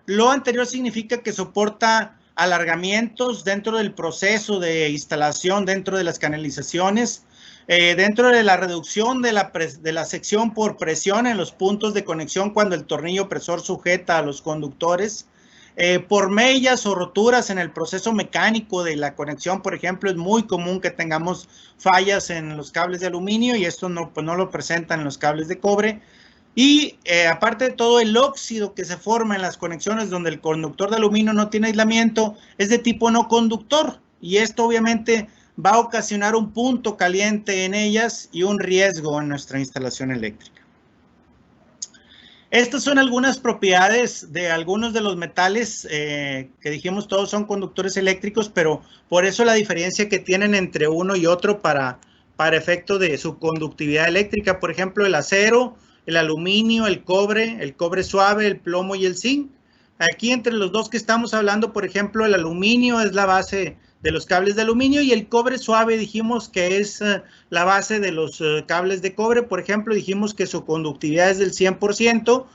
Lo anterior significa que soporta alargamientos dentro del proceso de instalación, dentro de las canalizaciones, dentro de la reducción de la sección por presión en los puntos de conexión cuando el tornillo presor sujeta a los conductores, por mellas o roturas en el proceso mecánico de la conexión. Por ejemplo, es muy común que tengamos fallas en los cables de aluminio y esto no lo presentan en los cables de cobre. Y aparte de todo, el óxido que se forma en las conexiones donde el conductor de aluminio no tiene aislamiento es de tipo no conductor y esto obviamente va a ocasionar un punto caliente en ellas y un riesgo en nuestra instalación eléctrica. Estas son algunas propiedades de algunos de los metales que dijimos todos son conductores eléctricos, pero por eso la diferencia que tienen entre uno y otro para efecto de su conductividad eléctrica. Por ejemplo, el acero, el aluminio, el cobre suave, el plomo y el zinc. Aquí entre los dos que estamos hablando, por ejemplo, el aluminio es la base de los cables de aluminio y el cobre suave dijimos que es la base de los cables de cobre. Por ejemplo, dijimos que su conductividad es del 100%,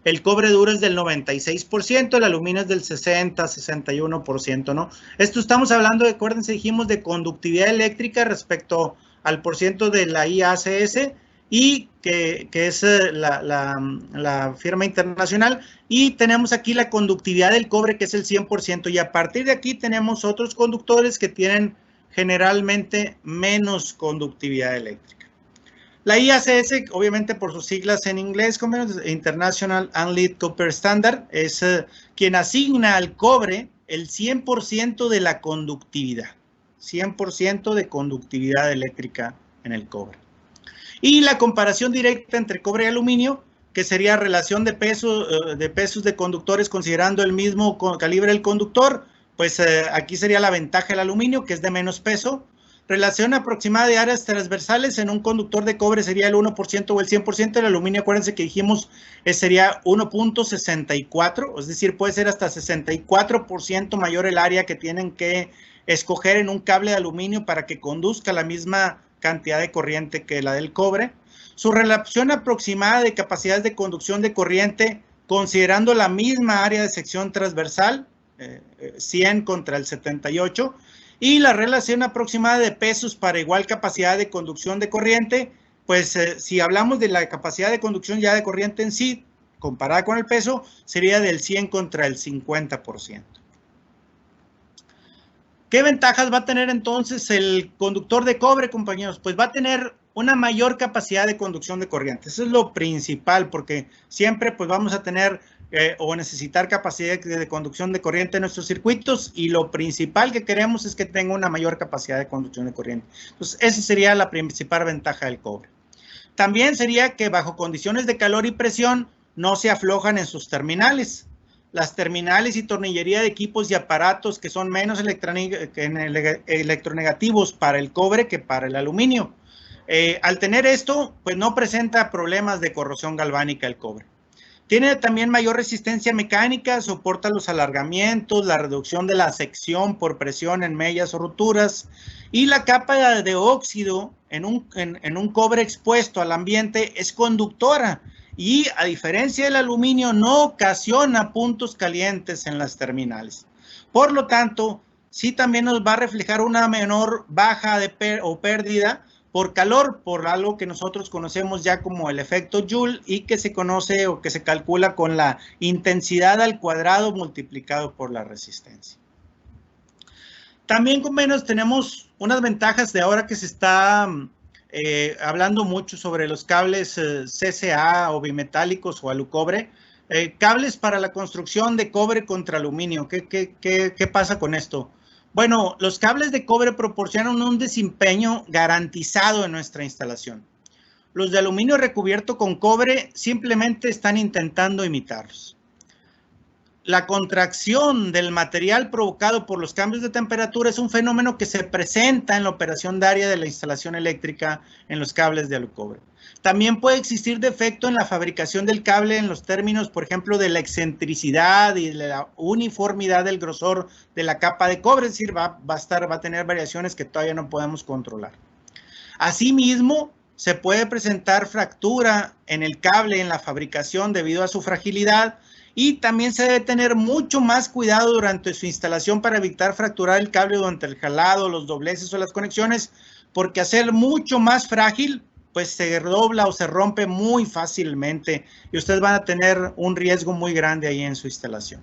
el cobre duro es del 96%, el aluminio es del 60-61%, ¿no? Esto estamos hablando, acuérdense, dijimos de conductividad eléctrica respecto al porciento de la IACS, y que es la firma internacional, y tenemos aquí la conductividad del cobre, que es el 100%, y a partir de aquí tenemos otros conductores que tienen generalmente menos conductividad eléctrica. La IACS, obviamente por sus siglas en inglés, como International Unlead Copper Standard, es quien asigna al cobre el 100% de la conductividad, 100% de conductividad eléctrica en el cobre. Y la comparación directa entre cobre y aluminio, que sería relación de pesos de conductores considerando el mismo calibre del conductor, pues aquí sería la ventaja del aluminio, que es de menos peso. Relación aproximada de áreas transversales en un conductor de cobre sería el 1% o el 100%, el aluminio, acuérdense que dijimos, sería 1.64, es decir, puede ser hasta 64% mayor el área que tienen que escoger en un cable de aluminio para que conduzca la misma cantidad de corriente que la del cobre. Su relación aproximada de capacidades de conducción de corriente, considerando la misma área de sección transversal, 100 contra el 78, y la relación aproximada de pesos para igual capacidad de conducción de corriente, pues si hablamos de la capacidad de conducción ya de corriente en sí, comparada con el peso, sería del 100 contra el 50%. ¿Qué ventajas va a tener entonces el conductor de cobre, compañeros? Pues va a tener una mayor capacidad de conducción de corriente. Eso es lo principal, porque siempre pues vamos a tener o necesitar capacidad de conducción de corriente en nuestros circuitos, y lo principal que queremos es que tenga una mayor capacidad de conducción de corriente. Entonces, esa sería la principal ventaja del cobre. También sería que bajo condiciones de calor y presión no se aflojan en sus terminales. Las terminales y tornillería de equipos y aparatos que son menos electronegativos para el cobre que para el aluminio. Al tener esto, pues no presenta problemas de corrosión galvánica el cobre. Tiene también mayor resistencia mecánica, soporta los alargamientos, la reducción de la sección por presión en mellas o roturas, y la capa de óxido en un cobre expuesto al ambiente es conductora, y a diferencia del aluminio no ocasiona puntos calientes en las terminales. Por lo tanto, sí también nos va a reflejar una menor baja o pérdida por calor, por algo que nosotros conocemos ya como el efecto Joule, y que se conoce o que se calcula con la intensidad al cuadrado multiplicado por la resistencia. También con menos tenemos unas ventajas de ahora que se está hablando mucho sobre los cables CCA o bimetálicos o alucobre. Cables para la construcción de cobre contra aluminio. ¿Qué pasa con esto? Bueno, los cables de cobre proporcionan un desempeño garantizado en nuestra instalación. Los de aluminio recubierto con cobre simplemente están intentando imitarlos. La contracción del material provocado por los cambios de temperatura es un fenómeno que se presenta en la operación diaria de la instalación eléctrica en los cables de alucobre. También puede existir defecto en la fabricación del cable en los términos, por ejemplo, de la excentricidad y de la uniformidad del grosor de la capa de cobre, es decir, va a tener variaciones que todavía no podemos controlar. Asimismo, se puede presentar fractura en el cable en la fabricación debido a su fragilidad, y también se debe tener mucho más cuidado durante su instalación para evitar fracturar el cable durante el jalado, los dobleces o las conexiones, porque al ser mucho más frágil, pues se dobla o se rompe muy fácilmente y ustedes van a tener un riesgo muy grande ahí en su instalación.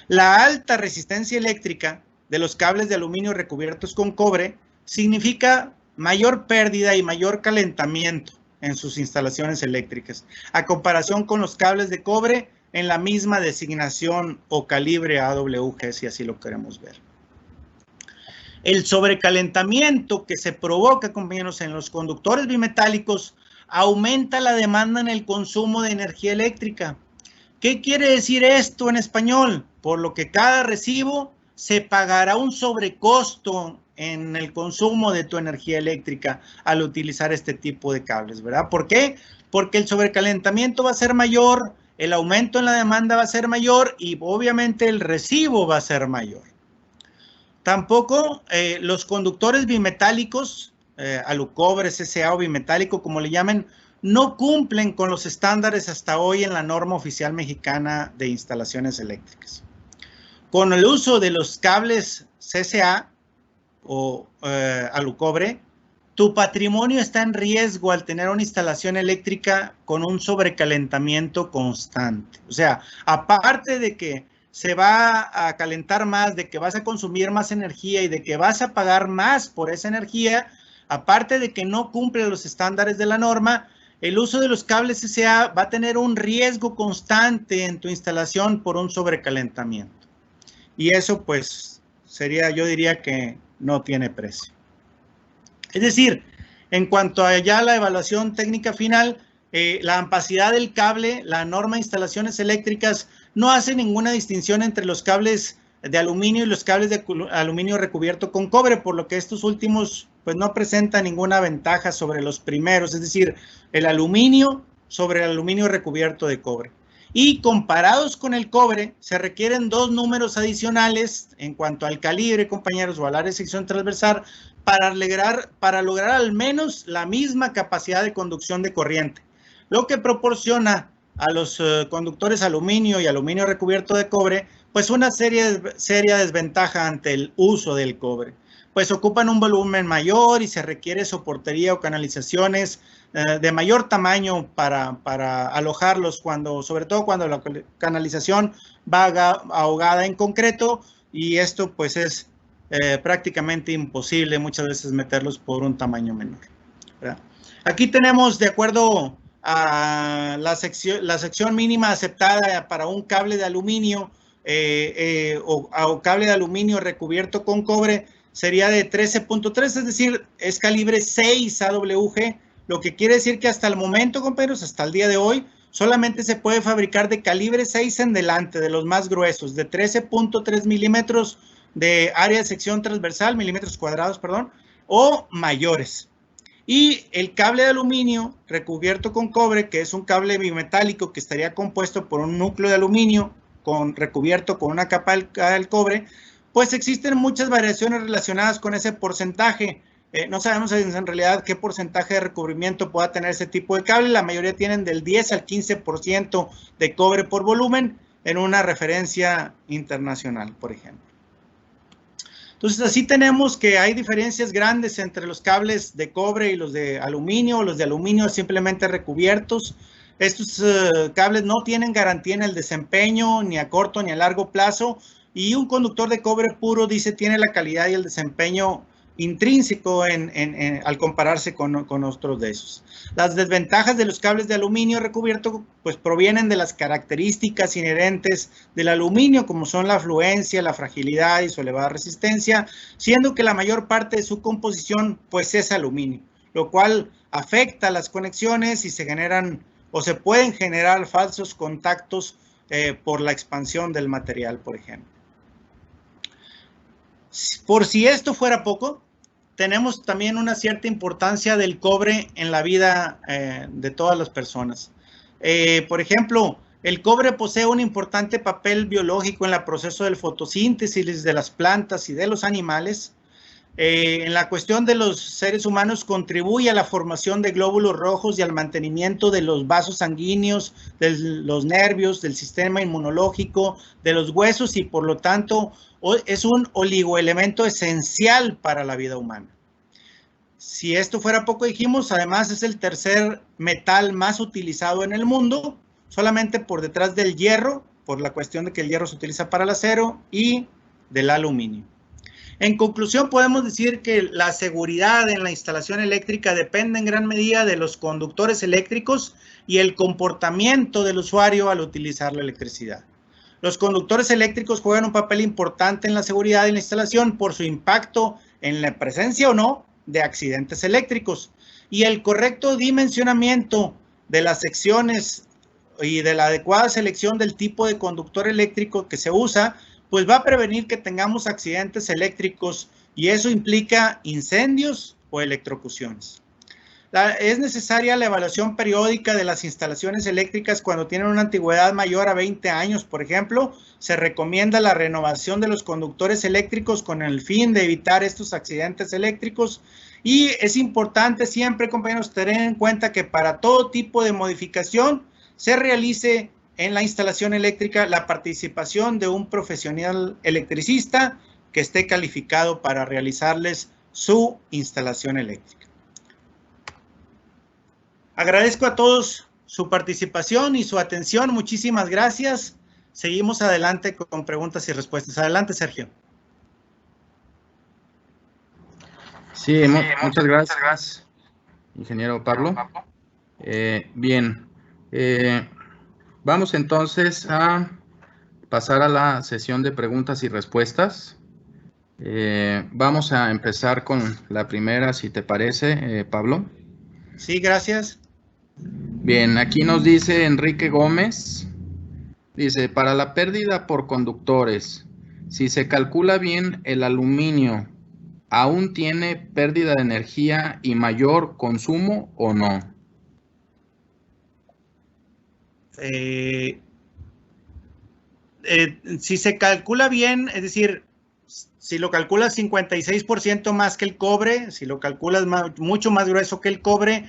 La alta resistencia eléctrica de los cables de aluminio recubiertos con cobre significa mayor pérdida y mayor calentamiento en sus instalaciones eléctricas, a comparación con los cables de cobre en la misma designación o calibre AWG, si así lo queremos ver. El sobrecalentamiento que se provoca, compañeros, en los conductores bimetálicos aumenta la demanda en el consumo de energía eléctrica. ¿Qué quiere decir esto en español? Por lo que cada recibo se pagará un sobrecosto en el consumo de tu energía eléctrica al utilizar este tipo de cables, ¿verdad? ¿Por qué? Porque el sobrecalentamiento va a ser mayor, el aumento en la demanda va a ser mayor y obviamente el recibo va a ser mayor. Tampoco los conductores bimetálicos, alucobre, CCA o bimetálico, como le llamen, no cumplen con los estándares hasta hoy en la norma oficial mexicana de instalaciones eléctricas. Con el uso de los cables CCA o alucobre, tu patrimonio está en riesgo al tener una instalación eléctrica con un sobrecalentamiento constante. O sea, aparte de que se va a calentar más, de que vas a consumir más energía y de que vas a pagar más por esa energía, aparte de que no cumple los estándares de la norma, el uso de los cables CCA va a tener un riesgo constante en tu instalación por un sobrecalentamiento. Y eso pues sería, yo diría que no tiene precio. Es decir, en cuanto a ya la evaluación técnica final, la ampacidad del cable, la norma de instalaciones eléctricas no hace ninguna distinción entre los cables de aluminio y los cables de aluminio recubierto con cobre, por lo que estos últimos pues no presentan ninguna ventaja sobre los primeros, es decir, el aluminio sobre el aluminio recubierto de cobre. Y comparados con el cobre, se requieren dos números adicionales en cuanto al calibre, compañeros, o al área de sección transversal, para lograr al menos la misma capacidad de conducción de corriente, lo que proporciona a los conductores aluminio y aluminio recubierto de cobre, pues una seria desventaja ante el uso del cobre, pues ocupan un volumen mayor y se requiere soportería o canalizaciones de mayor tamaño para alojarlos, sobre todo cuando la canalización va ahogada en concreto, y esto pues es prácticamente imposible muchas veces meterlos por un tamaño menor, ¿verdad? Aquí tenemos, de acuerdo a la sección mínima aceptada para un cable de aluminio o cable de aluminio recubierto con cobre, sería de 13.3, es decir, es calibre 6 AWG, lo que quiere decir que hasta el momento, compañeros, hasta el día de hoy, solamente se puede fabricar de calibre 6 en delante, de los más gruesos, de 13.3 milímetros de área de sección transversal, milímetros cuadrados, perdón, o mayores. Y el cable de aluminio recubierto con cobre, que es un cable bimetálico que estaría compuesto por un núcleo de aluminio recubierto con una capa del cobre, pues existen muchas variaciones relacionadas con ese porcentaje. No sabemos en realidad qué porcentaje de recubrimiento pueda tener ese tipo de cable. La mayoría tienen del 10 al 15% de cobre por volumen en una referencia internacional, por ejemplo. Entonces, así tenemos que hay diferencias grandes entre los cables de cobre y los de aluminio. Los de aluminio simplemente recubiertos. Estos cables no tienen garantía en el desempeño, ni a corto ni a largo plazo. Y un conductor de cobre puro, dice, tiene la calidad y el desempeño intrínseco al compararse con otros de esos. Las desventajas de los cables de aluminio recubierto pues provienen de las características inherentes del aluminio, como son la fluencia, la fragilidad y su elevada resistencia, siendo que la mayor parte de su composición pues es aluminio, lo cual afecta las conexiones y se generan o se pueden generar falsos contactos por la expansión del material, por ejemplo. Por si esto fuera poco, tenemos también una cierta importancia del cobre en la vida de todas las personas. Por ejemplo, el cobre posee un importante papel biológico en el proceso de fotosíntesis de las plantas y de los animales. En la cuestión de los seres humanos, contribuye a la formación de glóbulos rojos y al mantenimiento de los vasos sanguíneos, de los nervios, del sistema inmunológico, de los huesos, y por lo tanto es un oligoelemento esencial para la vida humana. Si esto fuera poco, dijimos, además es el tercer metal más utilizado en el mundo, solamente por detrás del hierro, por la cuestión de que el hierro se utiliza para el acero, y del aluminio. En conclusión, podemos decir que la seguridad en la instalación eléctrica depende en gran medida de los conductores eléctricos y el comportamiento del usuario al utilizar la electricidad. Los conductores eléctricos juegan un papel importante en la seguridad de la instalación por su impacto en la presencia o no de accidentes eléctricos, y el correcto dimensionamiento de las secciones y de la adecuada selección del tipo de conductor eléctrico que se usa, pues va a prevenir que tengamos accidentes eléctricos, y eso implica incendios o electrocuciones. Es necesaria la evaluación periódica de las instalaciones eléctricas cuando tienen una antigüedad mayor a 20 años, por ejemplo. Se recomienda la renovación de los conductores eléctricos con el fin de evitar estos accidentes eléctricos. Y es importante siempre, compañeros, tener en cuenta que para todo tipo de modificación se realice en la instalación eléctrica la participación de un profesional electricista que esté calificado para realizarles su instalación eléctrica. Agradezco a todos su participación y su atención. Muchísimas gracias. Seguimos adelante con preguntas y respuestas. Adelante, Sergio. Sí, muchas gracias, ingeniero Pablo. Bien, vamos entonces a pasar a la sesión de preguntas y respuestas. Vamos a empezar con la primera, si te parece, Pablo. Sí, gracias. Bien, aquí nos dice Enrique Gómez, dice, para la pérdida por conductores, si se calcula bien el aluminio, ¿aún tiene pérdida de energía y mayor consumo o no? Si se calcula bien, es decir, si lo calculas 56% más que el cobre, si lo calculas mucho más grueso que el cobre,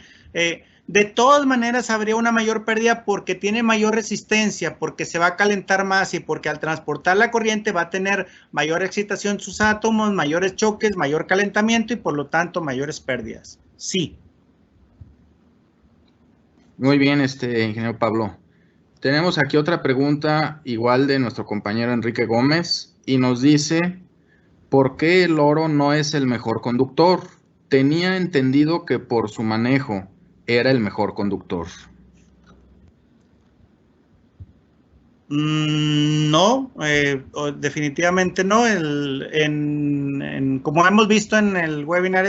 de todas maneras habría una mayor pérdida porque tiene mayor resistencia, porque se va a calentar más y porque al transportar la corriente va a tener mayor excitación sus átomos, mayores choques, mayor calentamiento y por lo tanto mayores pérdidas. Sí. Muy bien, ingeniero Pablo. Tenemos aquí otra pregunta igual de nuestro compañero Enrique Gómez y nos dice, ¿por qué el oro no es el mejor conductor? Tenía entendido que por su manejo era el mejor conductor. No, definitivamente no. Como hemos visto en el webinar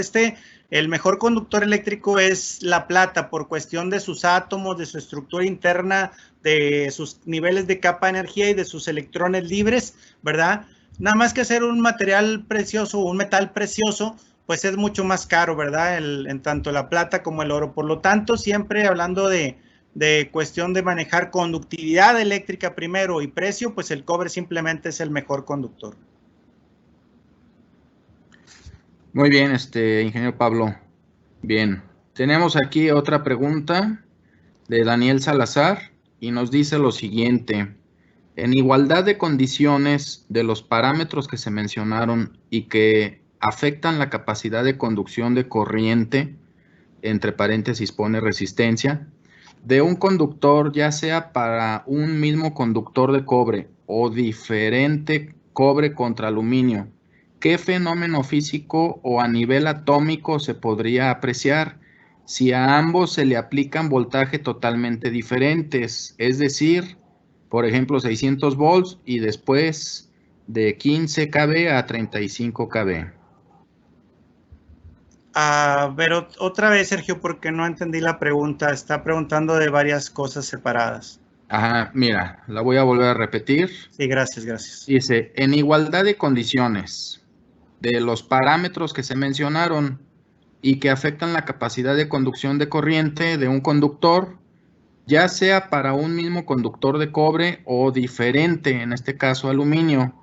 el mejor conductor eléctrico es la plata por cuestión de sus átomos, de su estructura interna, de sus niveles de capa de energía y de sus electrones libres, ¿verdad? Nada más que hacer un material precioso, un metal precioso, pues es mucho más caro, ¿verdad? En tanto la plata como el oro. Por lo tanto, siempre hablando de cuestión de manejar conductividad eléctrica primero y precio, pues el cobre simplemente es el mejor conductor. Muy bien, ingeniero Pablo. Bien, tenemos aquí otra pregunta de Daniel Salazar y nos dice lo siguiente. En igualdad de condiciones de los parámetros que se mencionaron y que afectan la capacidad de conducción de corriente, entre paréntesis pone resistencia, de un conductor, ya sea para un mismo conductor de cobre o diferente cobre contra aluminio, ¿qué fenómeno físico o a nivel atómico se podría apreciar si a ambos se le aplican voltaje totalmente diferentes? Es decir, por ejemplo, 600 volts y después de 15 kV a 35 kV. A ver, otra vez, Sergio, porque no entendí la pregunta. Está preguntando de varias cosas separadas. Ajá, mira, la voy a volver a repetir. Sí, gracias. Dice, en igualdad de condiciones de los parámetros que se mencionaron y que afectan la capacidad de conducción de corriente de un conductor, ya sea para un mismo conductor de cobre o diferente, en este caso aluminio,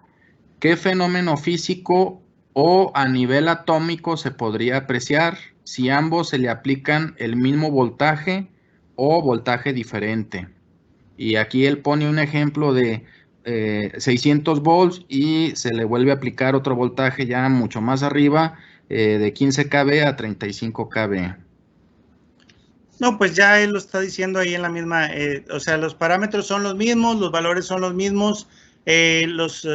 ¿qué fenómeno físico o a nivel atómico se podría apreciar si ambos se le aplican el mismo voltaje o voltaje diferente? Y aquí él pone un ejemplo de 600 volts y se le vuelve a aplicar otro voltaje ya mucho más arriba, de 15 kV a 35 kV. No, pues ya él lo está diciendo ahí en la misma, o sea, los parámetros son los mismos, los valores son los mismos, los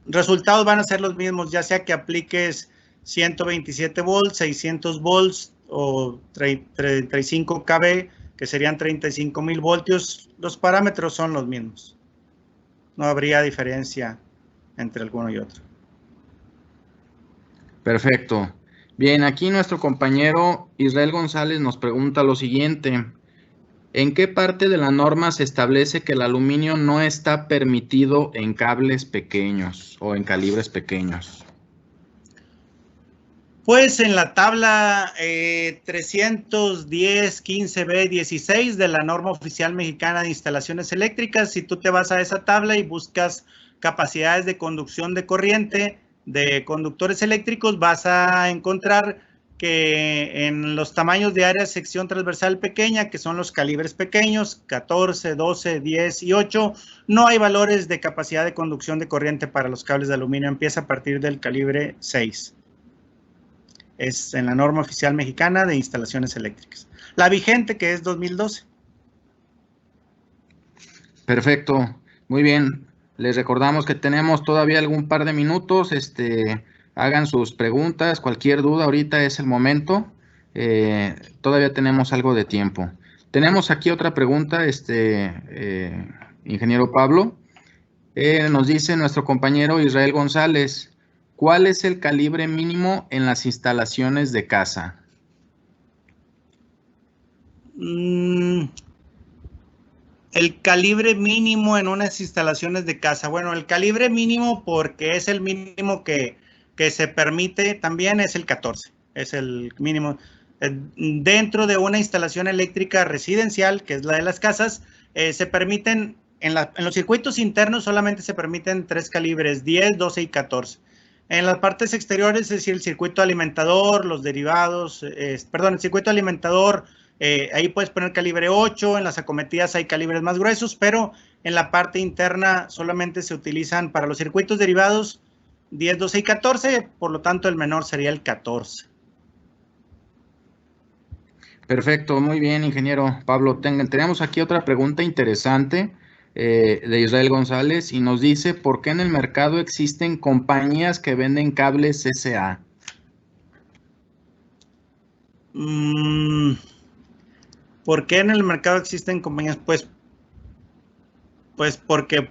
resultados van a ser los mismos, ya sea que apliques 127 volts, 600 volts o 35 kV, que serían 35,000 voltios, los parámetros son los mismos. No habría diferencia entre alguno y otro. Perfecto. Bien, aquí nuestro compañero Israel González nos pregunta lo siguiente. ¿En qué parte de la norma se establece que el aluminio no está permitido en cables pequeños o en calibres pequeños? Pues en la tabla 310-15B-16 de la norma oficial mexicana de instalaciones eléctricas, si tú te vas a esa tabla y buscas capacidades de conducción de corriente de conductores eléctricos, vas a encontrar que en los tamaños de área sección transversal pequeña, que son los calibres pequeños, 14, 12, 10 y 8, no hay valores de capacidad de conducción de corriente para los cables de aluminio, empieza a partir del calibre 6. Es en la norma oficial mexicana de instalaciones eléctricas. La vigente, que es 2012. Perfecto, muy bien. Les recordamos que tenemos todavía algún par de minutos. Hagan sus preguntas, cualquier duda, ahorita es el momento. Todavía tenemos algo de tiempo. Tenemos aquí otra pregunta, ingeniero Pablo. Nos dice nuestro compañero Israel González, ¿cuál es el calibre mínimo en las instalaciones de casa? El calibre mínimo en unas instalaciones de casa. Bueno, el calibre mínimo, porque es el mínimo que se permite, también es el 14. Es el mínimo. Dentro de una instalación eléctrica residencial, que es la de las casas, se permiten, en los circuitos internos solamente se permiten 3 calibres, 10, 12 y 14. En las partes exteriores, es decir, el circuito alimentador, los derivados, el circuito alimentador, ahí puedes poner calibre 8, en las acometidas hay calibres más gruesos, pero en la parte interna solamente se utilizan para los circuitos derivados 10, 12 y 14, por lo tanto el menor sería el 14. Perfecto, muy bien, ingeniero Pablo. Tenemos aquí otra pregunta interesante de Israel González y nos dice, ¿por qué en el mercado existen compañías que venden cables SA? ¿Por qué en el mercado existen compañías? Pues porque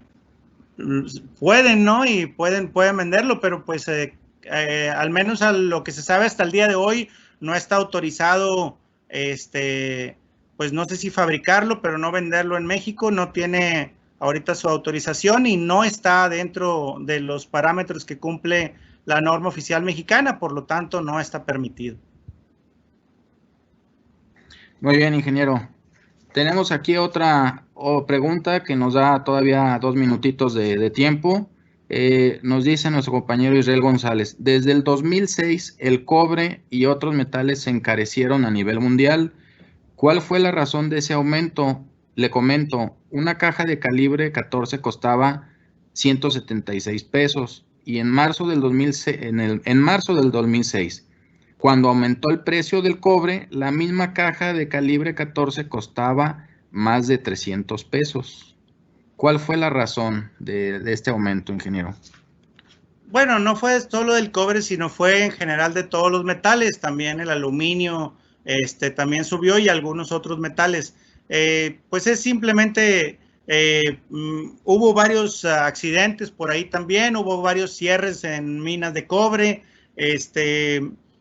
pueden, ¿no? Y pueden venderlo, pero pues al menos a lo que se sabe hasta el día de hoy no está autorizado, pues no sé si fabricarlo, pero no venderlo en México, no tiene ahorita su autorización y no está dentro de los parámetros que cumple la norma oficial mexicana, por lo tanto no está permitido. Muy bien, ingeniero. Tenemos aquí otra pregunta que nos da todavía 2 minutitos de tiempo. Nos dice nuestro compañero Israel González, desde el 2006 el cobre y otros metales se encarecieron a nivel mundial. ¿Cuál fue la razón de ese aumento? Le comento, una caja de calibre 14 costaba 176 pesos y en marzo del 2006, cuando aumentó el precio del cobre, la misma caja de calibre 14 costaba más de 300 pesos. ¿Cuál fue la razón de este aumento, ingeniero? Bueno, no fue solo del cobre, sino fue en general de todos los metales, también el aluminio, también subió y algunos otros metales. Pues es simplemente, hubo varios accidentes por ahí también, hubo varios cierres en minas de cobre,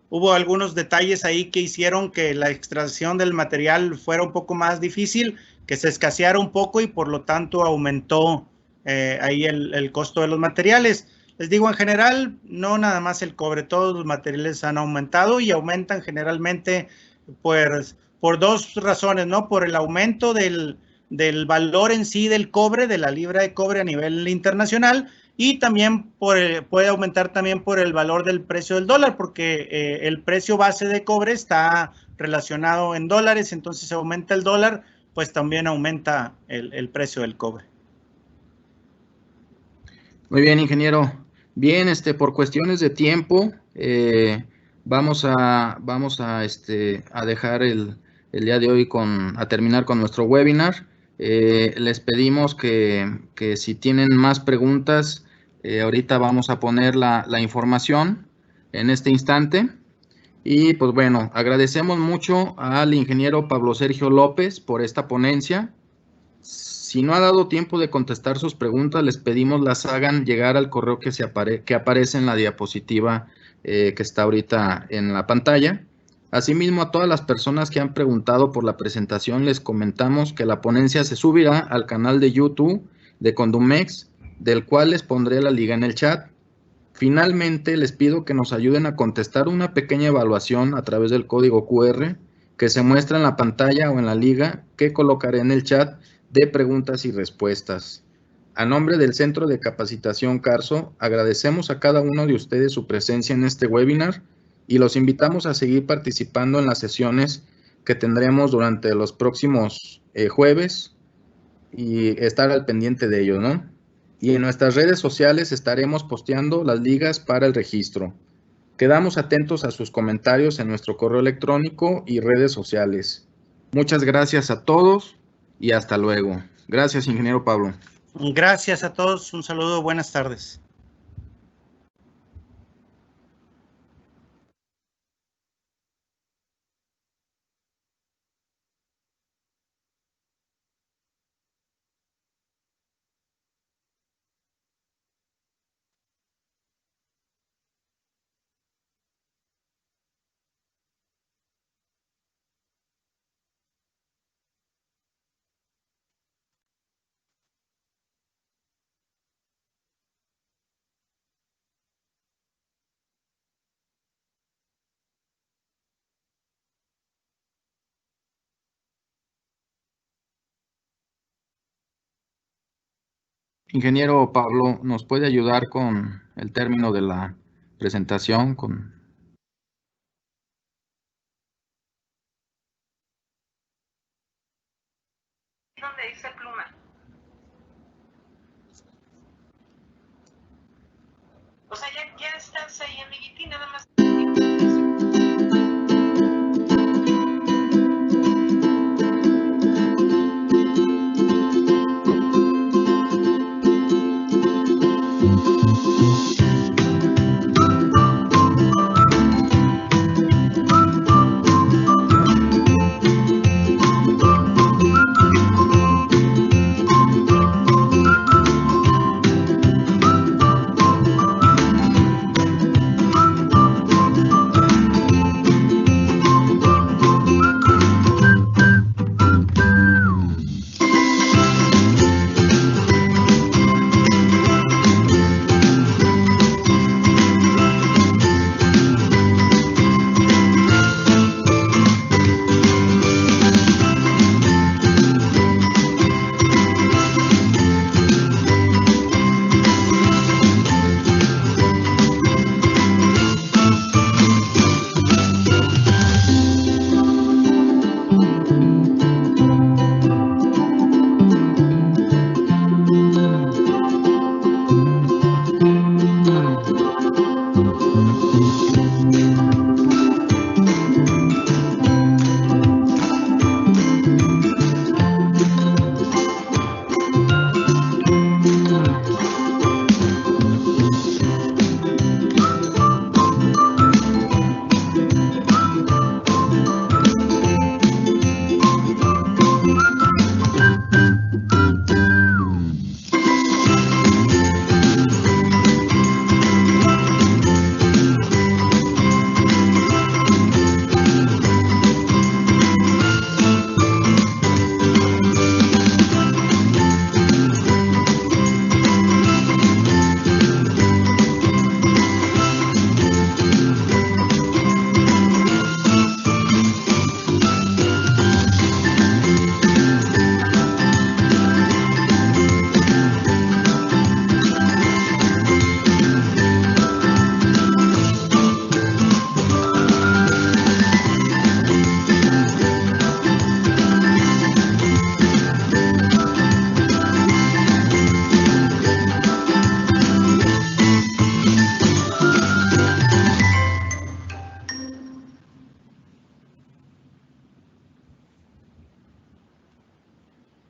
hubo algunos detalles ahí que hicieron que la extracción del material fuera un poco más difícil, que se escaseara un poco y por lo tanto aumentó ahí el costo de los materiales. Les digo, en general, no nada más el cobre, todos los materiales han aumentado y aumentan generalmente por 2 razones, ¿no? Por el aumento del valor en sí del cobre, de la libra de cobre a nivel internacional, y también puede aumentar también por el valor del precio del dólar, porque el precio base de cobre está relacionado en dólares, entonces si aumenta el dólar, pues también aumenta el precio del cobre. Muy bien, ingeniero. Bien, por cuestiones de tiempo, vamos a dejar el día de hoy a terminar con nuestro webinar. Les pedimos que si tienen más preguntas, ahorita vamos a poner la información en este instante. Y pues bueno, agradecemos mucho al ingeniero Pablo Sergio López por esta ponencia. Si no ha dado tiempo de contestar sus preguntas, les pedimos las hagan llegar al correo que aparece en la diapositiva que está ahorita en la pantalla. Asimismo, a todas las personas que han preguntado por la presentación, les comentamos que la ponencia se subirá al canal de YouTube de Condumex, del cual les pondré la liga en el chat. Finalmente, les pido que nos ayuden a contestar una pequeña evaluación a través del código QR que se muestra en la pantalla o en la liga que colocaré en el chat de preguntas y respuestas. A nombre del Centro de Capacitación Carso, agradecemos a cada uno de ustedes su presencia en este webinar y los invitamos a seguir participando en las sesiones que tendremos durante los próximos jueves y estar al pendiente de ello, ¿no? Y en nuestras redes sociales estaremos posteando las ligas para el registro. Quedamos atentos a sus comentarios en nuestro correo electrónico y redes sociales. Muchas gracias a todos y hasta luego. Gracias, ingeniero Pablo. Gracias a todos, un saludo, buenas tardes. Ingeniero Pablo, ¿nos puede ayudar con el término de la presentación? Donde dice pluma. O sea, ya estás ahí, amiguiti, nada más.